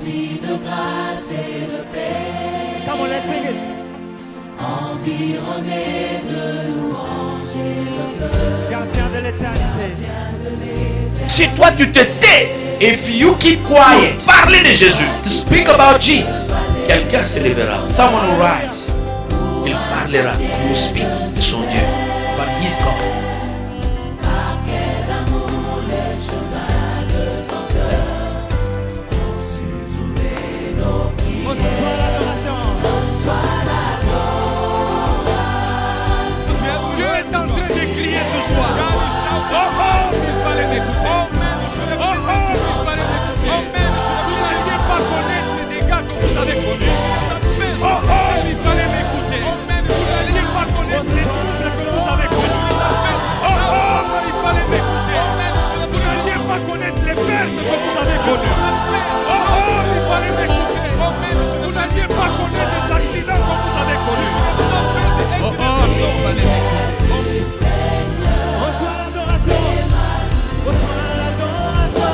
Envie de grâce et de paix. Come on, let's sing it. Environné de louanges et de fleurs. Gardien de l'éternité. Si toi tu te tais, if you keep quiet, parlez de Jésus, to speak about Jesus, quelqu'un se lèvera. Someone will rise. Il parlera, il will speak de son Dieu. But he's coming. Reçois l'adoration. Dieu est en train de crier ce soir. Oh oh, il fallait m'écouter. Oh oh, il fallait m'écouter. Vous n'alliez pas connaître les dégâts que vous avez connus. Oh oh, il fallait m'écouter. Vous n'alliez pas connaître les troubles que vous avez connus. Oh oh, il fallait m'écouter. Vous n'alliez pas connaître les pertes que vous avez connues. Oh oh, il fallait m'écouter. Vous n'alliez pas connaître les accidents que vous avez connus. Oh oh, il fallait m'écouter. Reçois l'adoration. Reçois l'adoration.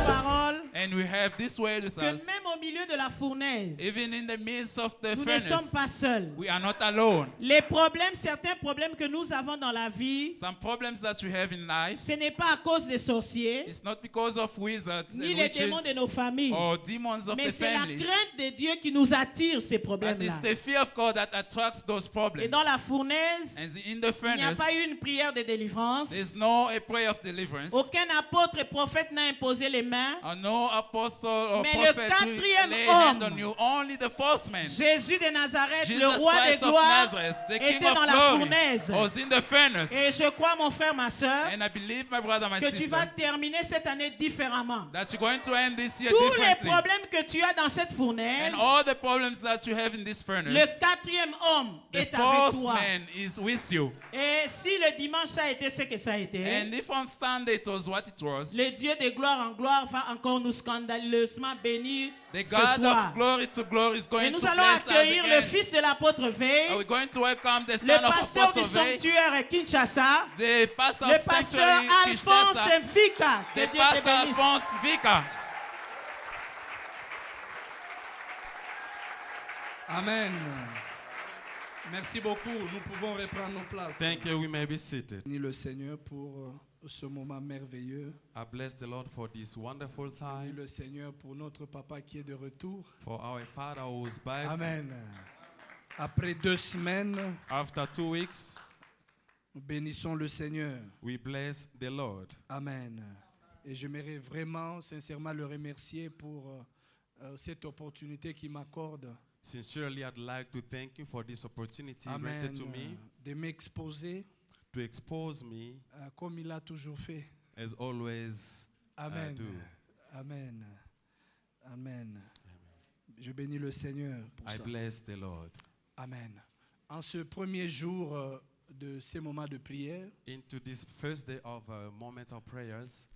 Parole And we have this word with que us. même au milieu de la fournaise, Even in the midst of the nous ne furnace, sommes pas seuls. we are not alone. Les problèmes, certains problèmes que nous avons dans la vie, Some problems that we have in life, ce n'est pas à cause des sorciers, it's not because of wizards ni and les witches démons de nos familles, or demons of mais the c'est la families. crainte de Dieu qui nous attire ces But problèmes-là. it's the fear of God that attracts those Et problems. dans la fournaise, And in the il n'y a furnace, pas eu une prière de délivrance. there's no a prayer of deliverance. Aucun apôtre et prophète n'a imposé les mains. Or no apostle or Mais le prophet to quatrième lay hand homme, on you. Only the fourth man, Jésus de Nazareth, Jesus le roi des Christ of gloires, Nazareth, the était King dans of la glory, fournaise. was in the furnace. Et je crois, mon frère, ma soeur, And I believe, my brother, my que tu sister, vas terminer cette année différemment. that you're going to end this year Tous les differently. problèmes que tu as dans cette fournaise, And all the problems that you have in this furnace, le quatrième homme the est avec fourth toi. man is with you. Et si le dimanche ça a été ce que ça a été, And if on Sunday it was what it was, le Dieu de gloire en gloire va encore nous scandaleusement bénir the ce God soir. of glory to glory is Et going nous to allons bless us accueillir le again. fils de l'apôtre Veil, Are we going to welcome the le son of pasteur du Apostle Veil, sanctuaire Kinshasa, the pastor le of pasteur Sanctuary Alphonse Kinshasa, Mfika. Que the Dieu te pastor bénisse. Alphonse Vika. Amen. Merci beaucoup. Nous pouvons reprendre nos places. Thank you. We may be seated. Bénis le Seigneur pour ce moment merveilleux. I bless the Lord for this wonderful Bénis time, le Seigneur pour notre papa qui est de retour. for our Father who's back. Amen. Après 2 semaines, After 2 weeks, nous bénissons le Seigneur. we bless the Lord. Amen. Et j'aimerais vraiment, sincèrement, le remercier pour cette opportunité qu'il m'accorde. Sincerely, I'd like to thank you for this opportunity Amen. granted to me De m'exposer to expose me comme il a toujours fait. as always Amen. do. Amen. Amen. Je bénis le Seigneur pour I ça. bless the Lord. Amen. En ce premier jour de ces moments de prière, Into this first day of a moment of prayers,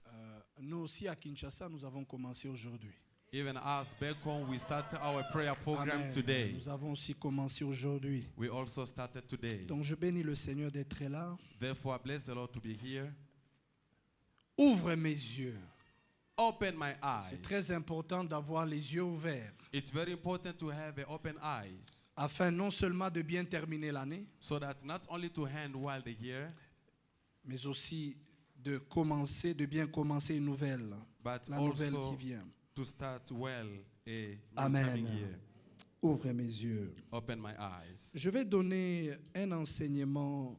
nous aussi à Kinshasa, nous avons commencé aujourd'hui. even us back home, we started our prayer program Amen. today. Nous avons aussi commencé aujourd'hui. We also started today. Donc je bénis le Seigneur d'être là. Therefore, I bless the Lord to be here. Ouvre mes yeux. Open my eyes. C'est très important d'avoir les yeux ouverts It's very important to have open eyes, afin non seulement de bien terminer l'année, so that not only to hand while the year, mais aussi de bien commencer une nouvelle, but la nouvelle also qui vient. to start well a new Amen. coming year. Ouvre mes yeux. Open my eyes. Je vais donner un enseignement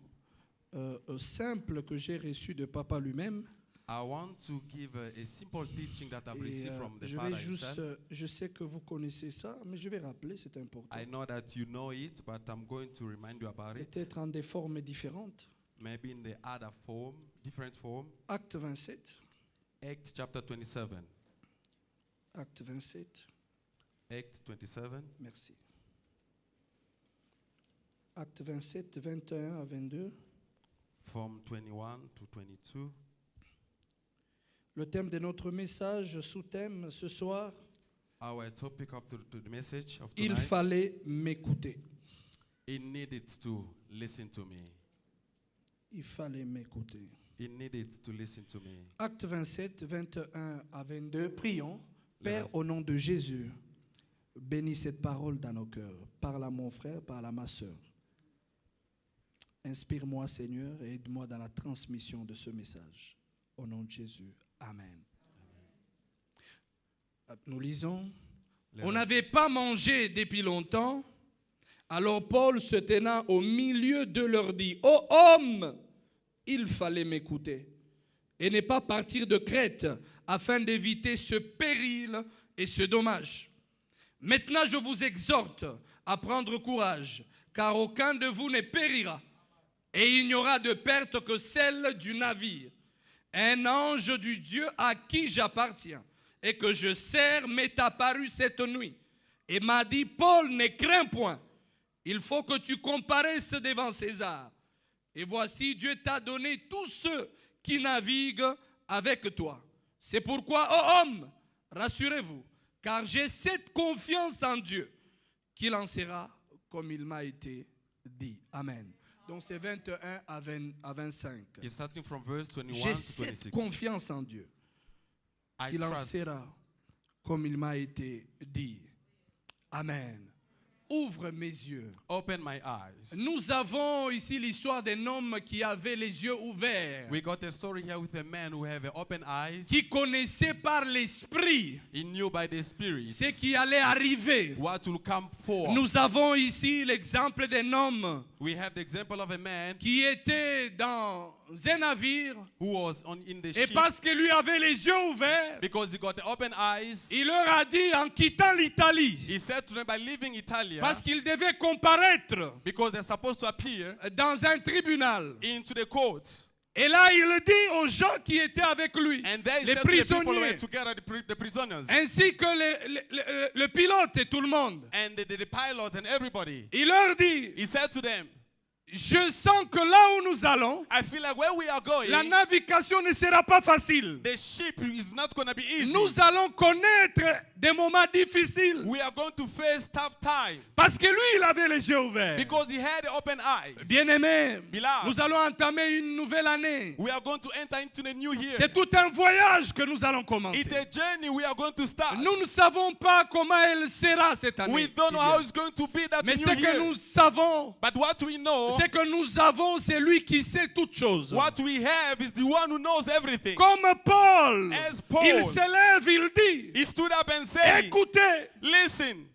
simple que j'ai reçu de Papa lui-même. I want to give a simple teaching that I've Et, received from the je Father vais juste, himself. je sais que vous connaissez ça, mais je vais rappeler, c'est important. I know that you know it, but I'm going to remind you about it. Peut-être en des formes différentes. Maybe in the other form, different form. Acte 27. Acts chapter 27. Acte 27. Acts 27. Merci. Acte 27, 21 à 22. From 21 to 22. Le thème de notre message, sous-thème ce soir, Our topic of the message of il tonight. fallait m'écouter. He needed to listen to me. Il fallait m'écouter. He needed to listen to me. Acte 27, 21 à 22. Prions. Père, au nom de Jésus, bénis cette parole dans nos cœurs. Parle à mon frère, parle à ma soeur. Inspire-moi, Seigneur, et aide-moi dans la transmission de ce message. Au nom de Jésus. Amen. Nous lisons. On n'avait pas mangé depuis longtemps. Alors Paul, se tenant au milieu d'eux, leur dit: ô homme, il fallait m'écouter et ne pas partir de Crète afin d'éviter ce péril et ce dommage. Maintenant, je vous exhorte à prendre courage, car aucun de vous ne périra, et il n'y aura de perte que celle du navire. Un ange du Dieu à qui j'appartiens et que je sers m'est apparu cette nuit et m'a dit: Paul, ne crains point, il faut que tu comparaisses devant César. Et voici, Dieu t'a donné tous ceux qui naviguent avec toi. C'est pourquoi, ô homme, rassurez-vous, car j'ai cette confiance en Dieu, qu'il en sera comme il m'a été dit. Amen. Donc c'est 21 à 25. It's starting from verse 21 J'ai to cette 26. confiance en Dieu, I qu'il en trust. sera comme il m'a été dit. Amen. Ouvre mes yeux. Open my eyes. Nous avons ici l'histoire d'un homme qui avait les yeux ouverts, We got a story here with a man who had open eyes. qui connaissait par l'esprit He knew by the Spirit ce qui allait arriver. what will come forth. Nous avons ici l'exemple d'un homme We have the example of a man qui était dans un navire, who was in the et ship parce que lui avait les yeux ouverts, because he got open eyes. il leur a dit en quittant l'Italie, He said to them by leaving Italia, parce qu'il devait comparaître because they're supposed to appear dans un tribunal. into the court. Et là, il dit aux gens qui étaient avec lui, And there he les said to the people who were prisonniers, together, the prisoners, ainsi que le pilote et tout le monde. and the pilot and everybody. Il leur dit: He said to them, je sens que là où nous allons, I feel like where we are going, la navigation ne sera pas facile. the ship is not going to be easy. Nous allons connaître des moments difficiles. We are going to face tough times Parce que lui, il avait les yeux ouverts. because he had open eyes. Bien-aimés, Beloved, nous allons entamer une nouvelle année. we are going to enter into the new year. C'est tout un voyage que nous allons commencer. It's a journey we are going to start. Nous ne savons pas comment elle sera cette année. We don't know how it's going to be that Mais new ce que year. nous savons, But what we know, c'est que nous avons, c'est lui qui sait toutes choses. what we have is the one who knows everything. Comme Paul, As Paul, il s'élève, il dit: he stood up and said, écoutez, listen,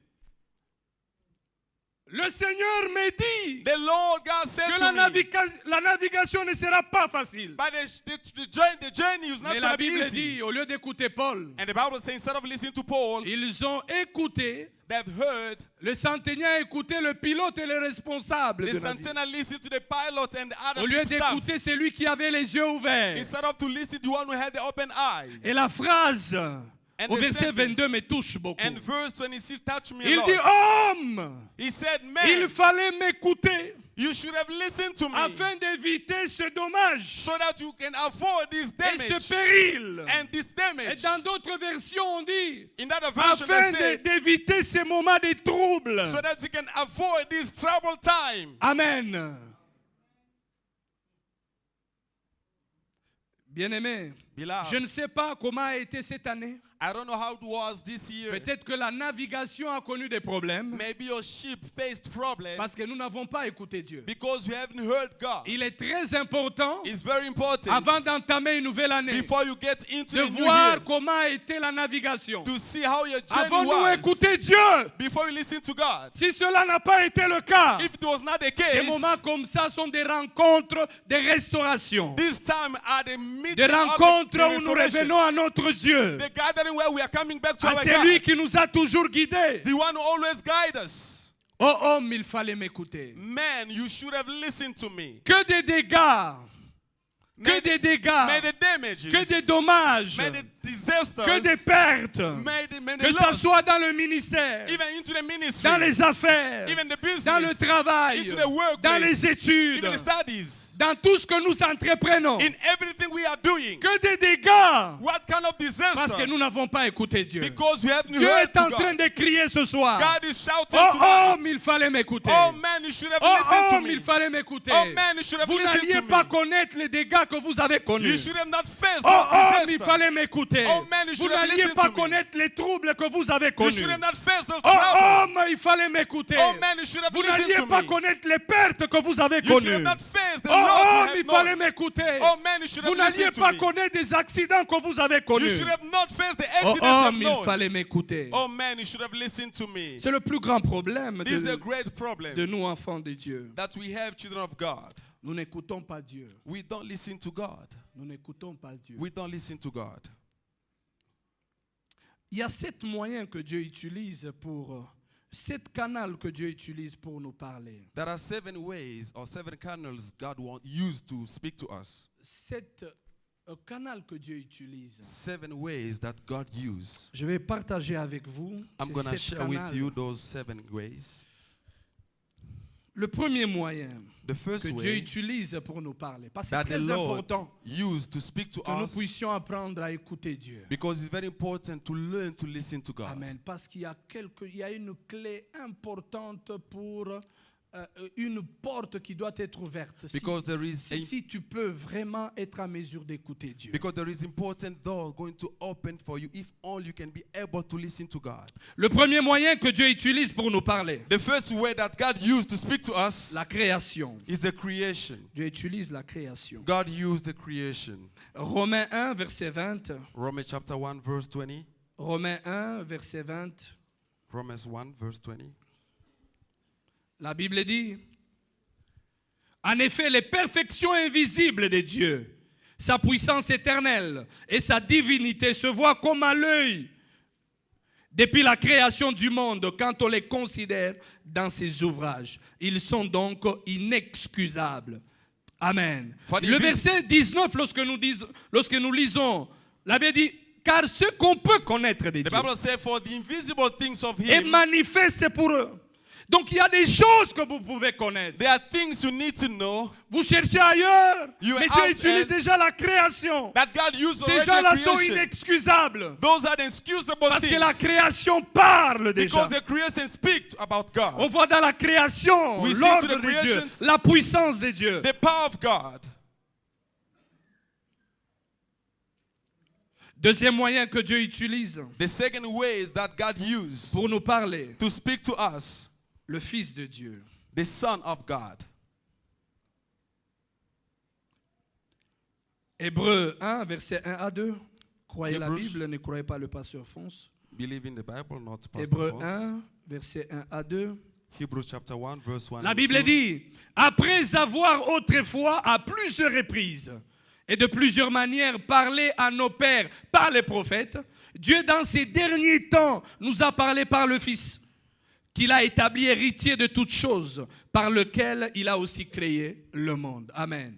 le Seigneur me dit the Lord God said que to me, la navigation ne sera pas facile. but the journey is not Mais going la to be Bible easy. dit, au lieu d'écouter Paul, And the Bible says, instead of listening to Paul, ils ont écouté, they've heard le centenier a écouté le pilote et le responsable. the de navire. sentinel listened to the pilot and the Au other lieu staff. d'écouter celui qui avait les yeux ouverts. Instead of to listen to the one who had the open eyes. Et la phrase And au the verset sentence, 22 me touche beaucoup. And verse 26 touched me a Il lot. dit: homme, He said, il man, fallait m'écouter you should have listened to me afin d'éviter ce dommage so that you can avoid this et ce damage péril. and this Et damage. dans d'autres versions, on dit: In that version, afin they say, d'éviter ces moments de trouble. so that you can avoid this troubled time. Amen. Bien-aimé, Beloved, je ne sais pas comment a été cette année. I don't know how it was this year. Peut-être que la navigation a connu des problèmes Maybe your ship faced problems parce que nous n'avons pas écouté Dieu. because you haven't heard God. Il est très important, It's very important avant d'entamer une nouvelle année, before you get into de the new voir year comment a été la navigation. to see how your journey Avons-nous was écouté Dieu? before you listen to God. Si cela n'a pas été le cas, If it was not the des case, moments comme ça sont des rencontres de restauration. this time are the meeting Des of rencontres the où nous restoration. revenons à notre Dieu, The gathering where we are coming back to à our celui God. qui nous a toujours guidés. The one who always guides us. Oh homme, il fallait m'écouter. Man, you should have listened to me. Que des dégâts, que des May dégâts, the damages, que des dommages, may the disasters, que des pertes, may the que ça loss, soit dans le ministère, even into the ministry, dans les affaires, even the business, dans le travail, into the workplace, dans les études. even the studies. dans tout ce que nous entreprenons, in everything we are doing. que des dégâts, What kind of parce que disaster? nous n'avons pas écouté Dieu. Because we haven't Dieu heard est en to train God. de crier ce soir. God is shouting Oh tonight. homme, il fallait m'écouter. Oh man, you should have Oh listened to homme, me. il fallait m'écouter. Oh man, you should have Vous listened n'alliez to pas me. connaître les dégâts que vous avez You connus. should have not faced Oh homme, il those fallait m'écouter. Oh man, you Vous should have n'alliez listened pas to me. connaître les troubles que vous avez You connus. should have not faced those Oh troubles. homme, il fallait m'écouter. Oh man, you should have Vous listened n'alliez to pas me. connaître les pertes que vous avez You should connues. have not faced the Oh loss homme, you il have fallait known. m'écouter. Oh man, you should Vous have n'alliez listened pas to me. connaître des accidents que vous avez You connus. should have not faced the Oh accidents you have homme, il known. fallait m'écouter. Oh man, you should have listened to me. C'est le plus grand problème This is a de great problem nous, enfants de Dieu. that we have, children of God. Nous n'écoutons pas Dieu. We don't listen to God. Nous n'écoutons pas Dieu. We don't listen to God. Il y a 7 moyens que Dieu utilise pour 7 canaux que Dieu utilise pour nous parler. There are 7 ways or 7 channels God used to speak to us. 7 canaux que Dieu utilise. 7 ways that God used. Je vais partager avec vous I'm ces going to 7 share with canaux. you those 7 ways. Le premier moyen The first que Dieu way utilise pour nous parler. Parce que that c'est the très Lord important used to speak to que nous us, puissions apprendre à écouter Dieu. because it's very important to learn to listen to God. Amen. Parce qu'il y a une clé importante pour une porte qui doit être ouverte. Because there is Si tu peux vraiment être à mesure d'écouter Dieu. Because there is important door going to open for you if only you can be able to listen to God. Le premier moyen que Dieu utilise pour nous parler, The first way that God used to speak to us la création. is the creation. Dieu utilise la création. God used the creation. Romains 1, verset 20. Romans chapter 1 verse 20. Romains 1, verset 20. Romans 1 verse 20. La Bible dit, en effet, les perfections invisibles de Dieu, sa puissance éternelle et sa divinité se voient comme à l'œil depuis la création du monde quand on les considère dans ses ouvrages. Ils sont donc inexcusables. Amen. Le verset 19, lorsque nous lisons, la Bible dit, car ce qu'on peut connaître de The Dieu Bible says, for the invisible things of est Him, manifeste pour eux. Donc il y a des choses que vous pouvez connaître. there are things you need to know Vous cherchez ailleurs, You mais Dieu have utilise and- déjà la création. that God used Ces already gens-là the sont creation. inexcusables. Those are the excusable Parce que la things. création parle déjà. Because the creation speaks about On God. voit dans la création We see l'ordre to the de Dieu, creations la puissance de Dieu. The power of God. Deuxième moyen que Dieu utilise The second way is that God used pour nous parler, to speak to us, le Fils de Dieu. the Son of God. Hébreux 1, verset 1 à 2. Croyez la Hebrews. Bible, ne croyez pas le pasteur France. Believe in the Bible, not Pastor Hébreux Foss. 1, verset 1 à 2. Hebrews chapter 1 verse 1. La and Bible 2. dit, après avoir autrefois à plusieurs reprises et de plusieurs manières parlé à nos pères par les prophètes, Dieu dans ces derniers temps nous a parlé par le Fils, qu'il a établi héritier de toutes choses, par lequel il a aussi créé le monde. Amen.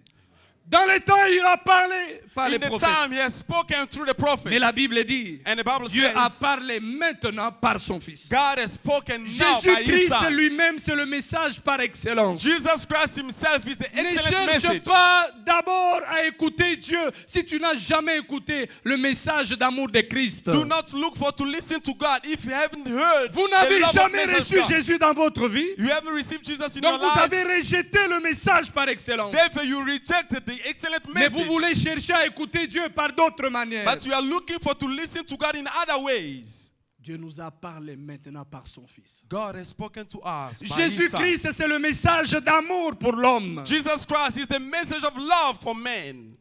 Dans les temps, il a parlé par les In the prophètes. time he has spoken through the prophets. Mais la Bible dit, And the Bible Dieu says, a parlé maintenant par son Fils. God has spoken now by His Jésus-Christ Son. lui-même, c'est le message par excellence. Jesus Christ Himself is the Ne excellent cherche message. pas d'abord à écouter Dieu si tu n'as jamais écouté le message d'amour de Christ. Do not look for to listen to God if you haven't heard Vous the n'avez love of jamais message reçu of God. Jésus dans votre vie. You haven't received Jesus in Donc your vous life. avez rejeté le message par excellence. Therefore you rejected the excellent Mais vous message. voulez chercher à écouter Dieu par d'autres manières. But you are looking for to listen to God in other ways. Dieu nous a parlé maintenant par son Fils. God has spoken to us by His Son. Jésus-Christ, c'est le message d'amour pour l'homme. Jesus Christ is the message of love for men.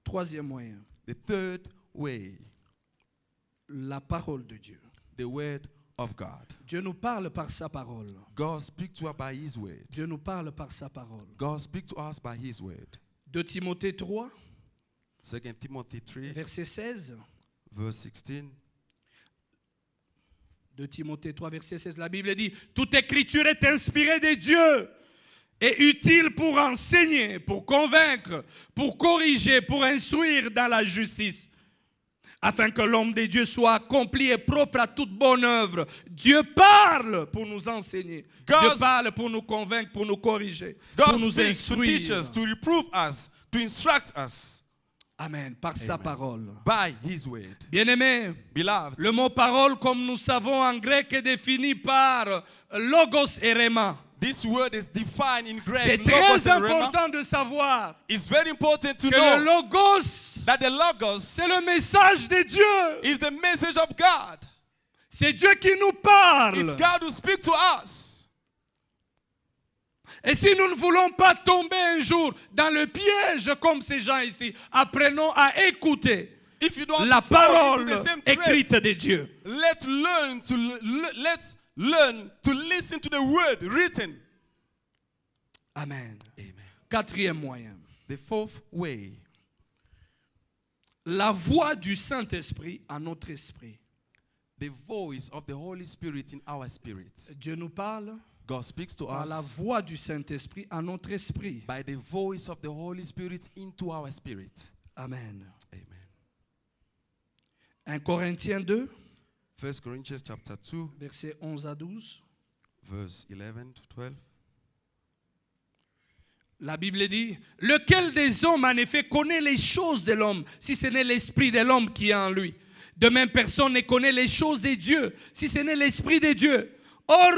Troisième moyen, The third way, la parole de Dieu. the word of God. Dieu nous parle par sa parole. God speaks to us by His word. Dieu nous parle par sa parole. God speaks to us by His word. 2 Timothée 3, 2 Timothy 3 verset 16. verse 16. 2 Timothée 3, verset 16. La Bible dit, toute écriture est inspirée de Dieu et utile pour enseigner, pour convaincre, pour corriger, pour instruire dans la justice, afin que l'homme de Dieu soit accompli et propre à toute bonne œuvre. Dieu parle pour nous enseigner. Dieu parle pour nous convaincre, pour nous corriger, pour God nous speaks to teach instruire. us, to reprove us, to instruct us Amen. Par sa parole. by His word. Bien-aimés, Beloved, le mot parole, comme nous savons en grec, est défini par logos et rhéma. this word is defined in C'est Greek. Logos très and rhema. important de savoir It's very important to que le know logos, that the Logos c'est le message de Dieu. is the message of God. C'est Dieu qui nous parle. It's God who speaks to us. Et si nous ne voulons pas tomber un jour dans le piège comme ces gens ici, apprenons à écouter If you don't la fall parole into the same trap, écrite de Dieu. let's learn to listen to the word written. Amen. Amen. Quatrième moyen. The fourth way, La voix du Saint-Esprit à notre esprit. the voice of the Holy Spirit in our spirit. Dieu nous parle God speaks to par la us voix du Saint-Esprit à notre esprit. by the voice of the Holy Spirit into our spirit. Amen. Amen. 1 Corinthiens 2, 1 Corinthians chapter 2, versets 11 à 12. verse 11 to 12. La Bible dit, lequel des hommes en effet connaît les choses de l'homme, si ce n'est l'esprit de l'homme qui est en lui. De même, personne ne connaît les choses de Dieu, si ce n'est l'esprit de Dieu. Or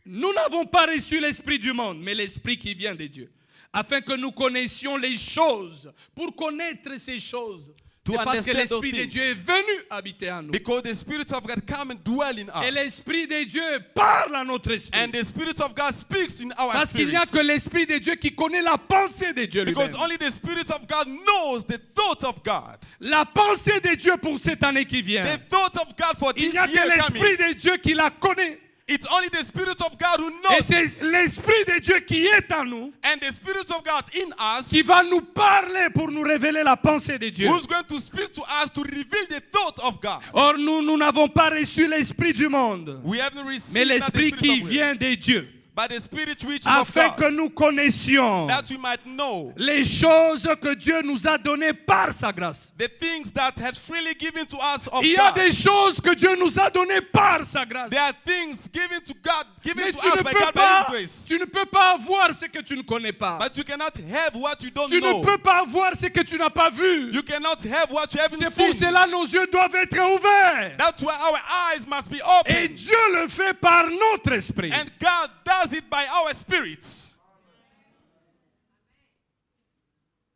nous n'avons pas reçu l'esprit du monde, mais l'esprit qui vient de Dieu, afin que nous connaissions les choses. Pour connaître ces choses, To c'est parce que understand l'esprit those de things. Dieu est venu habiter en nous. Because the Spirit of God come and dwell in Et us. l'esprit de Dieu parle à notre esprit. And the Spirit of God speaks in our Parce qu'il n'y a spirit. que l'esprit de Dieu qui connaît la pensée de Dieu lui-même. Because only the Spirit of God knows the thought of God. La pensée de Dieu pour cette année qui vient. The thought of God for Il this n'y a que year l'esprit coming. de Dieu qui la connaît. It's only the Spirit of God who Et knows. c'est l'esprit de Dieu qui est en nous, And the Spirit of God in us qui va nous parler pour nous révéler la pensée de Dieu. who's going to speak to us to reveal the thought of God. Or nous n'avons pas reçu l'esprit du monde, We haven't received mais not the l'esprit Spirit qui of vient words, de Dieu, but the Spirit which is of afin que God, nous connaissions that we might know les choses que Dieu nous a données par sa grâce. the things that had freely given to us of Il y a God. des choses que Dieu nous a données par sa grâce. There are things given to God, given Mais to us by God by His grace. tu ne peux pas avoir ce que tu ne connais pas. But you cannot have what you don't Tu ne know. peux pas avoir ce que tu n'as pas vu. You cannot have what you haven't C'est pour seen. cela que nos yeux doivent être ouverts. That's why our eyes must be Et open. Dieu le fait par notre esprit. And God does it by our spirits.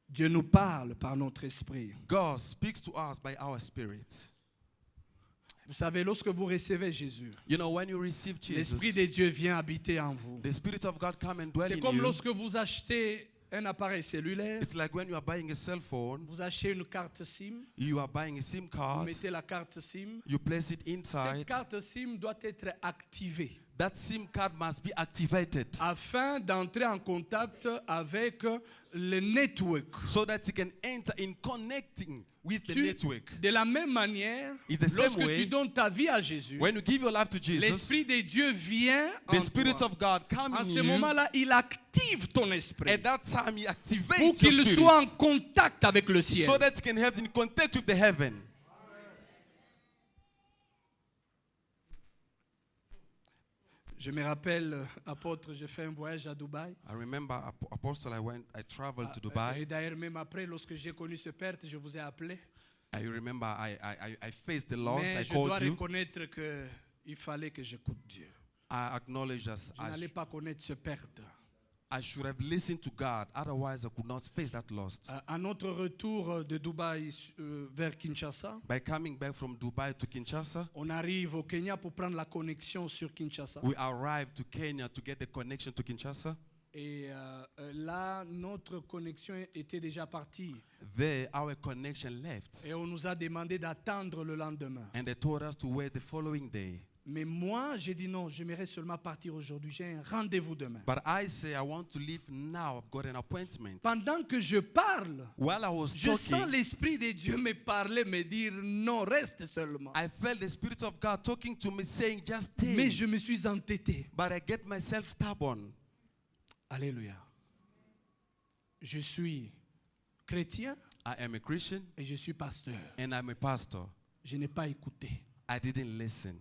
Dieu nous parle par notre esprit. God speaks to us by our spirit. Vous savez, lorsque vous recevez Jésus, You know, when you receive Jesus, l'Esprit de Dieu vient habiter en vous. the Spirit of God come and dwell C'est in comme you. lorsque vous achetez un appareil cellulaire, It's like when you are buying a cell phone, vous achetez une carte SIM, you are buying a SIM vous card, mettez la carte SIM. you place it Cette inside. carte SIM doit être activée That SIM card must be activated afin d'entrer en contact avec le network. so that you can enter in connecting with the network. De la même manière, It's the same lorsque way, tu donnes ta vie à Jésus, When you give your life to Jesus, l'Esprit de Dieu vient en the Spirit toi. of God comes En in ce you. moment-là, il active ton esprit At that time, He activates pour your qu'il spirit soit en contact avec le ciel. so that you can have in contact with the heaven. Je me rappelle, apôtre, j'ai fait un voyage à Dubaï. I remember, Apostle, I traveled to Dubai. Et d'ailleurs, même après, lorsque j'ai connu ce perte, je vous ai appelé. I remember I faced the loss. Mais I je dois called you. reconnaître qu'il fallait que j'écoute Dieu. I acknowledge that Je n'allais pas connaître ce perte. I should have listened to God. Otherwise, I could not face that loss. À notre retour de Dubaï vers Kinshasa, By coming back from Dubai to Kinshasa, on arrive au Kenya pour prendre la connexion sur Kinshasa. we arrived to Kenya to get the connection to Kinshasa. Et là, notre connexion était déjà partie. There, our connection left. Et on nous a demandé d'attendre le lendemain. And they told us to wait the following day. Mais moi, j'ai dit non, j'aimerais seulement partir aujourd'hui. J'ai un rendez-vous demain. But I say, I want to leave now. I've got an appointment. Pendant que je parle, While I was je sens talking, l'Esprit de Dieu me parler, me dire non, reste seulement. I felt the Spirit of God talking to me, saying, just stay. Mais je me suis entêté. But I get myself stubborn. Alléluia. Je suis chrétien. I am a Christian et je suis pasteur. and I'm a pastor. Je n'ai pas écouté. I didn't listen.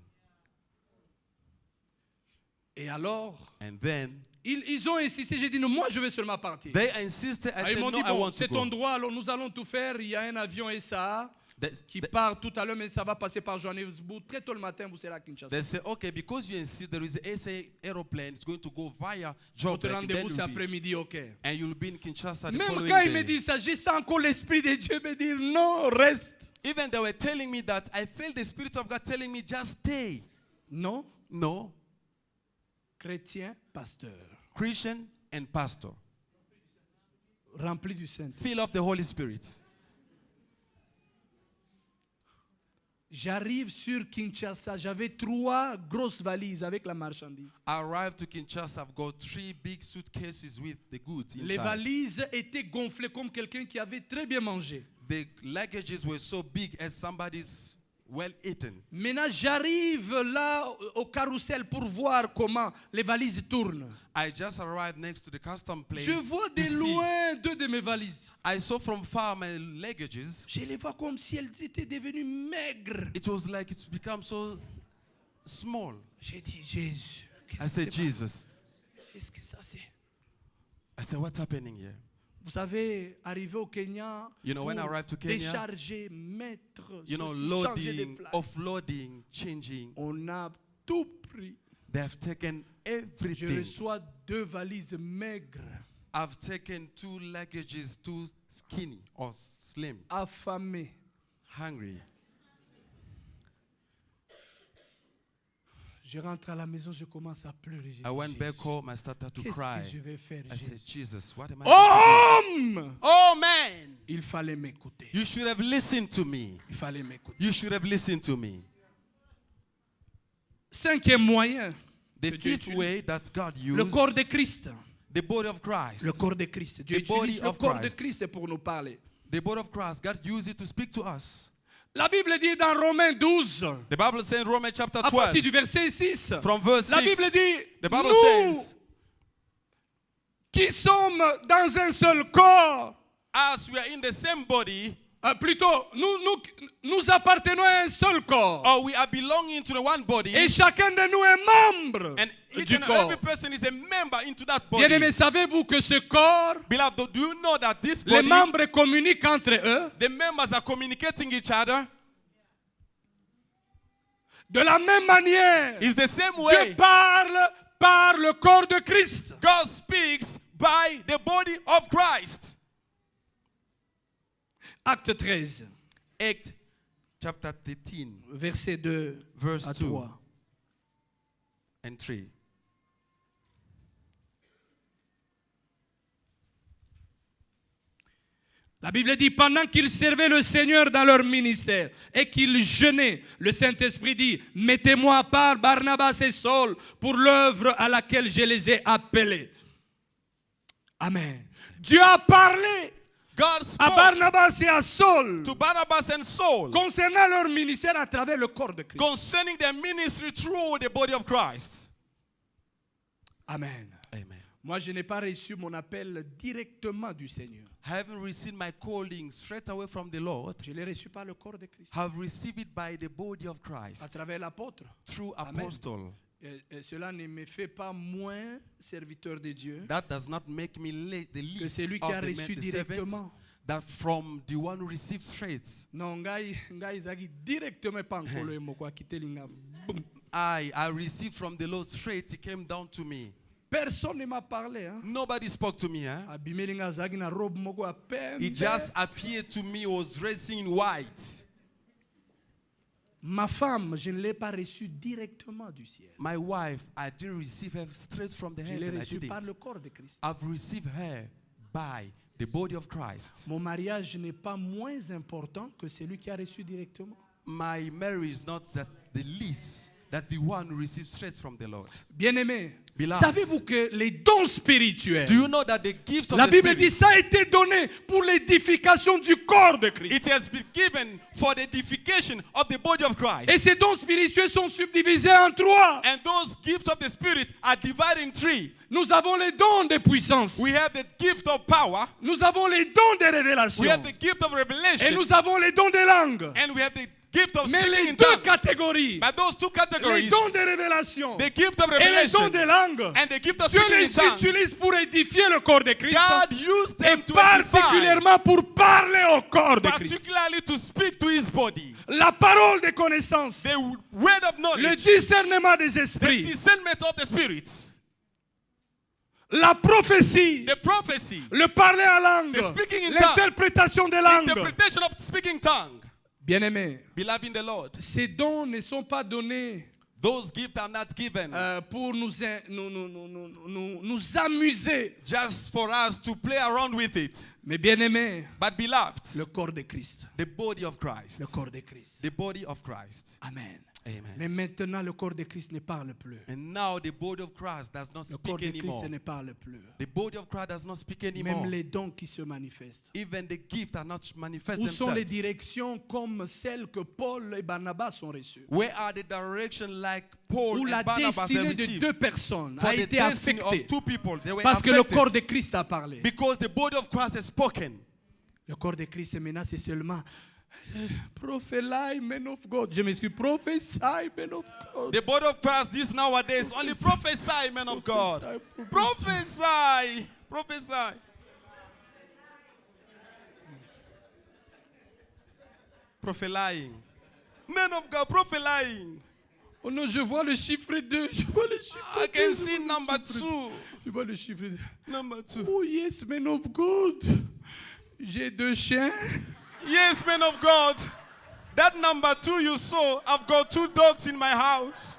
Et alors, And then ils ont insisté. J'ai dit non, moi je vais seulement partir. they insisted. I Ah, said, ils m'ont no, dit I bon, want to cet go. endroit, alors nous allons tout faire. Il y a un avion SA qui part tout à l'heure, mais ça va passer par Johannesburg. Très tôt le matin, vous serez à Kinshasa. They say, okay, because you insist, there is a SA aeroplane. It's going to go via Votre Joburg. rendez-vous, Then c'est après-midi, ok. and you'll be in Kinshasa the Même following quand il me day. dit ça, j'ai senti encore l'Esprit de Dieu me dire non, reste. Even they were telling me that, I felt the Spirit of God telling me, just stay. Non, No, chrétien, pasteur, Christian and pastor. rempli du Saint-Esprit. Fill up the Holy Spirit. J'arrive sur Kinshasa, j'avais 3 grosses valises avec la marchandise. I arrived to Kinshasa. I've got 3 big suitcases with the goods Les inside. valises étaient gonflées comme quelqu'un qui avait très bien mangé. The luggages were so big as somebody's well eaten. Maintenant, j'arrive là au carrousel pour voir comment les valises tournent. I just arrived next to the custom place. Je vois to de see. loin 2 de mes valises. I saw from far my luggages. Je les vois comme si elles étaient devenues maigres. It was like it's become so small. J'ai dit, Jésus, I said, Jesus. qu'est-ce que ça c'est? I said, what's happening here? Vous savez, arrivé au Kenya, You know, when I pour arrived to Kenya, décharger, mettre, You know, ceci, changer de loading, flag. offloading, changing. On a tout pris. They have taken Je everything. reçois 2 valises maigres, I've taken 2 luggages, too skinny or slim, affamées. hungry. Je rentre à la maison, je commence à pleurer. J'ai I dit, went back Jésus, home. I started to qu'est-ce cry. que je vais faire, I said, Jésus? Jesus, what am I Homme! Oh man, Il fallait m'écouter. you should have listened to me. Il fallait m'écouter. You should have listened to me. 5e moyen, The que Dieu fifth utilise. way that God Le corps de used, Christ. the body of Christ. Le corps de Christ. Dieu The body utilise le of corps de Christ. Christ pour nous parler. The body of Christ, God used it to speak to us. La Bible dit dans Romains 12, The Bible says in Romans chapter à 12, partir du verset 6, from verse la 6, Bible dit, the Bible nous says, qui sommes dans un seul corps, as we are in the same body, plutôt, nous appartenons à un seul corps. or we are belonging to the one body, Et chacun de nous est membre and each du and corps. every person is a member into that body. Bien-aimés, savez-vous que ce corps, Beloved, do you know that this les body, membres communiquent entre eux the members are communicating each other? de la même manière? It's the same Dieu way parle par le corps de Christ. God speaks by the body of Christ. Acte 13, Act chapter 13, verset 2 verse à 2 3. and 3. La Bible dit, pendant qu'ils servaient le Seigneur dans leur ministère et qu'ils jeûnaient, le Saint-Esprit dit, mettez-moi à part Barnabas et Saul pour l'œuvre à laquelle je les ai appelés. Amen. Dieu a parlé God à spoke Barnabas et à Saul to Barnabas and Saul concernant leur ministère à travers le corps de Christ. concerning their ministry through the body of Christ. Amen. Amen. Moi, je n'ai pas reçu mon appel directement du Seigneur. Having received my calling straight away from the Lord, Je l'ai reçu par le corps de Christ, have received it by the body of à Christ travers l'apôtre. through Amen. apostle. Et cela ne me fait pas moins serviteur de Dieu That does not make me the que least celui of qui a the, reçu the servants, directement. that from the one who receives straight. Non, ngai ezaki directement pas nkolo moko akitelinga. Boum. I received from the Lord straight. He came down to me. Personne ne m'a parlé. Hein? Nobody spoke to me. Huh? Abimelinga azaki na robe moko ya pembe. He just appeared to me, was dressing in white. Ma femme, je ne l'ai pas reçue directement du ciel. My wife, I didn't receive her straight from the Je l'ai heaven. I reçue par didn't. le corps de Christ. I've received her by the body of Christ. Mon mariage n'est pas moins important que celui qui a reçu directement. My marriage is not that the least that the one who receives straight from the Lord. Bien-aimés, Beloved. savez-vous que les dons spirituels, Do you know that the gifts of la the Bible Spirit, dit ça a été donné pour l'édification du corps de Christ. it has been given for the edification of the body of Christ. Et ces dons spirituels sont subdivisés en 3. And those gifts of the Spirit are divided in 3. Nous avons les dons de puissance. We have the gift of power, Nous avons les dons de révélation. we have the gift of Et revelation, nous avons les dons de langue. and we have the gift of Mais speaking les in deux tongues. catégories, But those two les categories, dons de révélation the gift of et les dons revelation de langue, and the gift of Dieu speaking in les tongues, utilise pour édifier le corps de Christ. God used them Et to edify, particulièrement pour parler au corps de Christ. particularly to speak to his body. La parole de connaissance, The word of le knowledge, discernement des the esprits, discernment of the spirits, la prophétie, the prophecy, le parler en langue, The speaking in l'interprétation des langues. interpretation of speaking tongue. Bien-aimés, Beloved in the Lord, ces dons ne sont pas donnés those gifts are not given pour nous amuser. just for us to play around with it. Mais bien-aimés, But beloved, le corps de Christ. the body of Christ, Le corps de Christ. the body of Christ. Amen. Amen. Mais maintenant, le corps de Christ ne parle plus. And now the body of Christ does not Le corps speak de Christ anymore. ne parle plus. The body of Christ does not speak anymore. Même les dons qui se manifestent. Even the gifts are not manifest Où sont les themselves. directions comme celles que Paul et Barnabas ont reçues? Where are the direction like Paul Où la and Barnabas have destinée de received? 2 personnes For a the été destiny affectée of 2 people, they were parce que le corps affected de Christ a parlé. because the body of Christ has spoken. Le corps de Christ maintenant c'est seulement prophesy, men of God. Je m'excuse, prophesy, men of God. The body of Christ this nowadays only prophesy, man of God. Prophesy, prophesy. Prophesying. Men of God, prophesying. Oh non, je vois le chiffre 2. Je vois le chiffre 2. I can see number 2. Je vois le chiffre 2. Number 2. Oh yes, men of God. J'ai 2 chiens. Yes, man of God. That number 2 you saw, I've got 2 dogs in my house.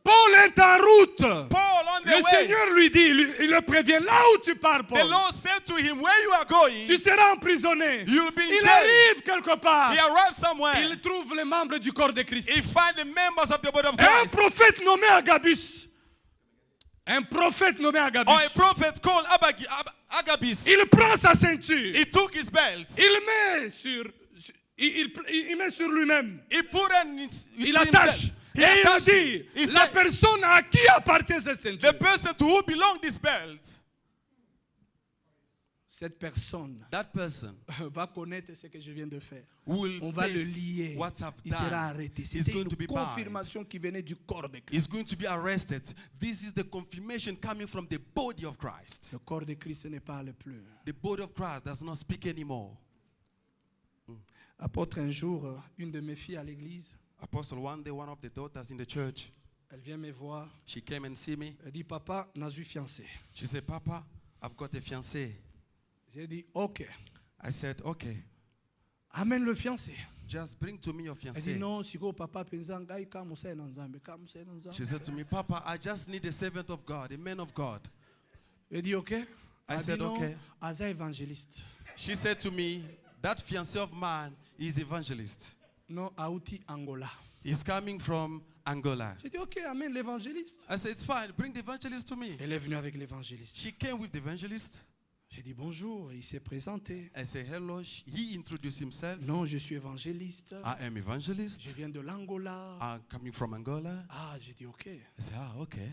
Paul est en route. Paul on the Le way. Seigneur lui dit, il le prévient, là où tu pars, The Paul, Lord said to him, where you are going, tu seras emprisonné. you'll be in Il jail. arrive quelque part. He arrived somewhere. Il trouve les membres du corps de Christ. He find the members of the body of Et un Christ. prophète nommé Agabus. Un prophète nommé Or a Agabus. prophet called Agabus. Il prend sa ceinture. He took his belt. Il met sur, il met sur lui-même. He put it Il attache. He Et il attached dit, it. He la said, personne à qui appartient cette ceinture? the person to whom belongs this belt, Cette personne that person va connaître ce que je viens de faire. will On va le face lier. what I've Il sera done. arrêté. He's C'était going to une be bound. confirmation qui venait du corps de Christ. He's going to be arrested. This is the confirmation coming from the body of Christ. Le corps de Christ ne parle plus. The body of Christ does not speak anymore. Apôtre, un jour, une de mes filles à l'église, Apostle, one day, one of the daughters in the church, elle vient me voir. she came and see me. Elle dit, papa, n'a eu fiancé. She said, Papa, I've got a fiancé. J'ai dit, ok, I said, okay, amène le fiancé. just bring to me your Elle dit, fiancé. non, siko papa penza ngai kama usai na nzambe, kama usai na nzambe. She said to me, Papa, I just need a servant of God, a man of God. Elle dit, ok. I Elle said, dit, non, okay. Aza évangéliste. She said to me, that fiancé of mine is evangelist. Non, Aouti Angola. He's coming from Angola. J'ai dit, ok, amène l'évangéliste. I said, it's fine, bring the evangelist to me. Elle est venue avec l'évangéliste. She came with the evangelist. J'ai dit, bonjour, il s'est présenté. I said, hello. He introduced himself. Non, je suis évangéliste. I am evangelist. Je viens de l'Angola. I'm coming from Angola. Ah, j'ai dit, ok. I said, okay.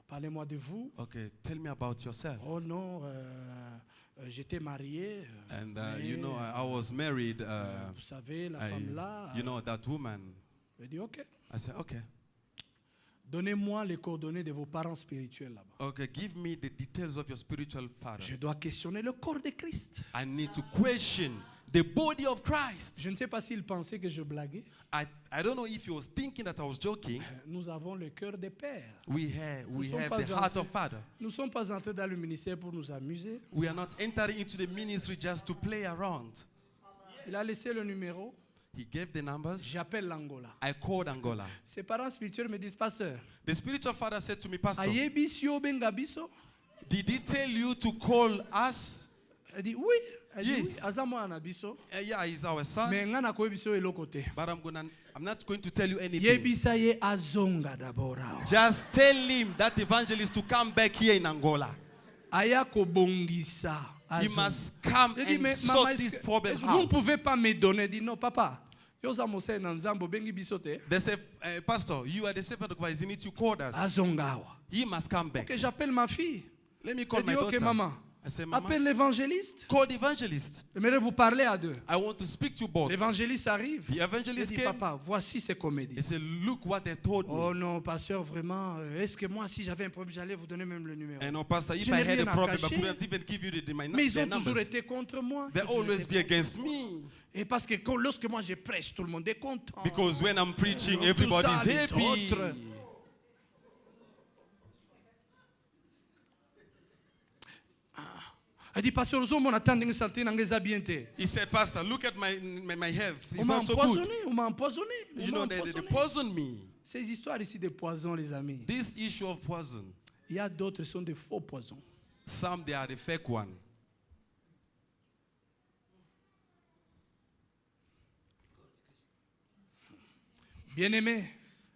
Parlez-moi de vous. Okay, tell me about yourself. Oh non, j'étais marié. And mais, you know, I was married. vous savez, la femme là. You know, that woman. J'ai dit, ok. I said, okay. Donnez-moi les coordonnées de vos parents spirituels là-bas. Okay, give me the details of your spiritual father. Je dois questionner le corps de Christ. I need to question the body of Christ. Je ne sais pas s'il pensait que je blaguais. I don't know if he was thinking that I was joking. Nous avons le cœur des pères. We have sommes pas the heart of father. Nous ne sommes pas entrés dans le ministère pour nous amuser. We are not entering into the ministry just to play around. Il a laissé le numéro. He gave the numbers. J'appelle l'Angola. I called Angola. Ses parents spirituels me disent, pasteur, The spiritual father said to me, Pastor, Ayebisio Bengabiso. did he tell you to call us? Elle dit, oui. Yes. aza mwana biso Yeah, he's our son. mais nga nakoyebi biso eloko te. But I'm not going to tell you anything. Yebisa ye azonga d'abord awa. Just tell him that evangelist to come back here in Angola. Aya kobongisa. He azonga. must come J'ai dit, and mais sort maman, this problem vous ne out. pouvez pas me donner. Il dit, non, papa. Yoza mose na nzambo bengi bisote. They say, Pastor, you are the servant of God. Isn't it you called us? Azongawa. He must come back. Ok, j'appelle ma fille. Let me call Elle my dit, ok, daughter. maman. I say, Mama, Appelle l'évangéliste. call the evangelist. J'aimerais vous parler à deux. I want to speak to you both. L'évangéliste arrive. The Il evangelist dit, came. papa, voici ces comédies. He said, look what they told me. Oh non, pasteur, vraiment, est-ce que moi, si j'avais un problème, j'allais vous donner même le numéro. And no, Pastor, if Je I n'ai had rien a à problem, I cacher. couldn't even give you Mais ils their ont toujours numbers. été contre moi. They Toujours always été be against me. Et parce que lorsque moi je prêche, tout le monde est content. Because when I'm preaching, Tout everybody's ça, les happy. autres. Elle dit, pasteur, on attend une santé, on est bien. He said, Pastor, look at my health. On It's m'a not so good. empoisonné, on m'a empoisonné. on You m'a know, they empoisonné. poisoned me. Ces histoires ici de poison, les amis. This issue of poison, Il y a d'autres qui sont des faux poisons. some they are the fake one. Bien-aimés,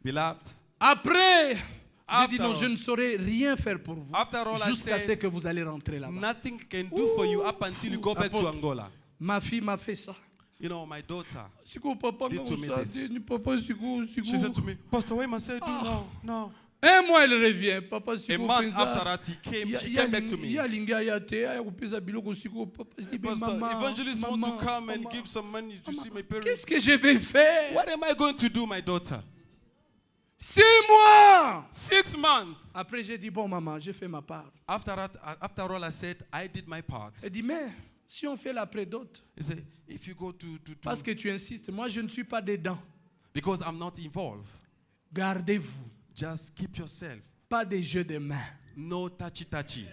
Beloved, après, j'ai dit After non, all- je ne saurais rien faire pour vous After all I jusqu'à ce said, que vous allez rentrer là-bas. nothing can do for you up until you go back to Apôtre. Angola. Ma fille m'a fait ça. You know, my daughter, Siku papa Did to me nga this. usadi, ni papa siku she said to me, Pastor, why must I do now? No. Un mois elle revient, papa A siku month after penza. that, she came back to me. Ya lingi aya te, aya kupeza biloko siku papa je dis mais Pastor, maman. evangelist want to maman, come and maman, give some money to see my parents. Qu'est-ce que je vais faire? What am I going to do, my daughter? 6 mois. 6 months. Après j'ai dit bon maman, j'ai fait ma part. After all, I said, I did my part. Elle dit mais si on fait l'après d'autres, He said, if you go to parce que tu insistes, moi je ne suis pas dedans. because I'm not involved, Gardez-vous, just keep yourself. pas des jeux de main. No touchy.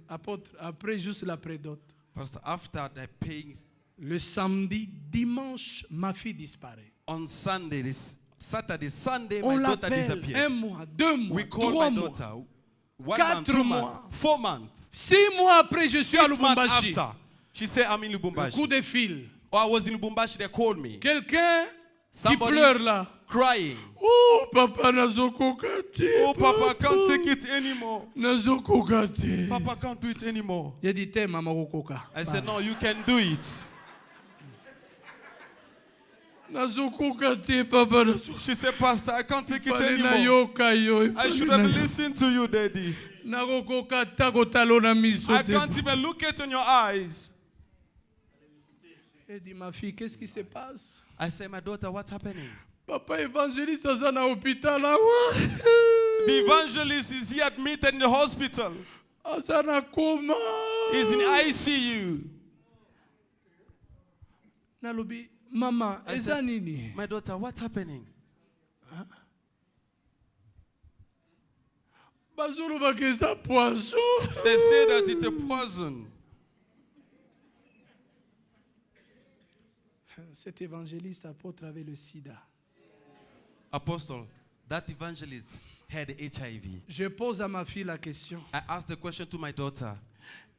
Apôtre, après juste l'après d'autres. Pastor, after the paying, Le samedi, dimanche, ma fille disparaît. on Sunday, Saturday, Sunday, On my daughter l'appelle disappeared. 1 mois, 2 mois, We called 3 my mois. daughter. 1 4 month, 2 mois. months, 4 months. 6 mois après, je suis à 6 months Lubumbashi. after, she said, I'm in Coup Lubumbashi. de fil. Oh, I was in Lubumbashi, they called me. Quelqu'un qui Somebody pleure là. crying. Oh, papa, nazokokate. Oh, Papa, I can't take it anymore. Nazokokate. Papa, I can't do it anymore. J'ai dit, t'es maman kokoka. I said, no, you can do it. Nazokokate, papa, nazokokate. She said, Pastor, I can't take it Fallait na anymore. yoka yo. I should have listened to you, Daddy. Nakokokata kotalo na miso I te. can't even look at in your eyes. J'ai dit, ma fille, qu'est-ce qui se passe? I said, my daughter, what's happening? Papa évangéliste aza na hôpital awa. The evangelist is here admitted in the hospital. Aza na coma. He's in ICU. Nalobi, mama, I eza said, nini? My daughter, what's happening? Bazolobaka eza poisson. They say that it's a poison. Cet évangéliste apôtre avait le sida. Apostle, that evangelist had HIV. Je pose à ma fille la question. I asked the question to my daughter.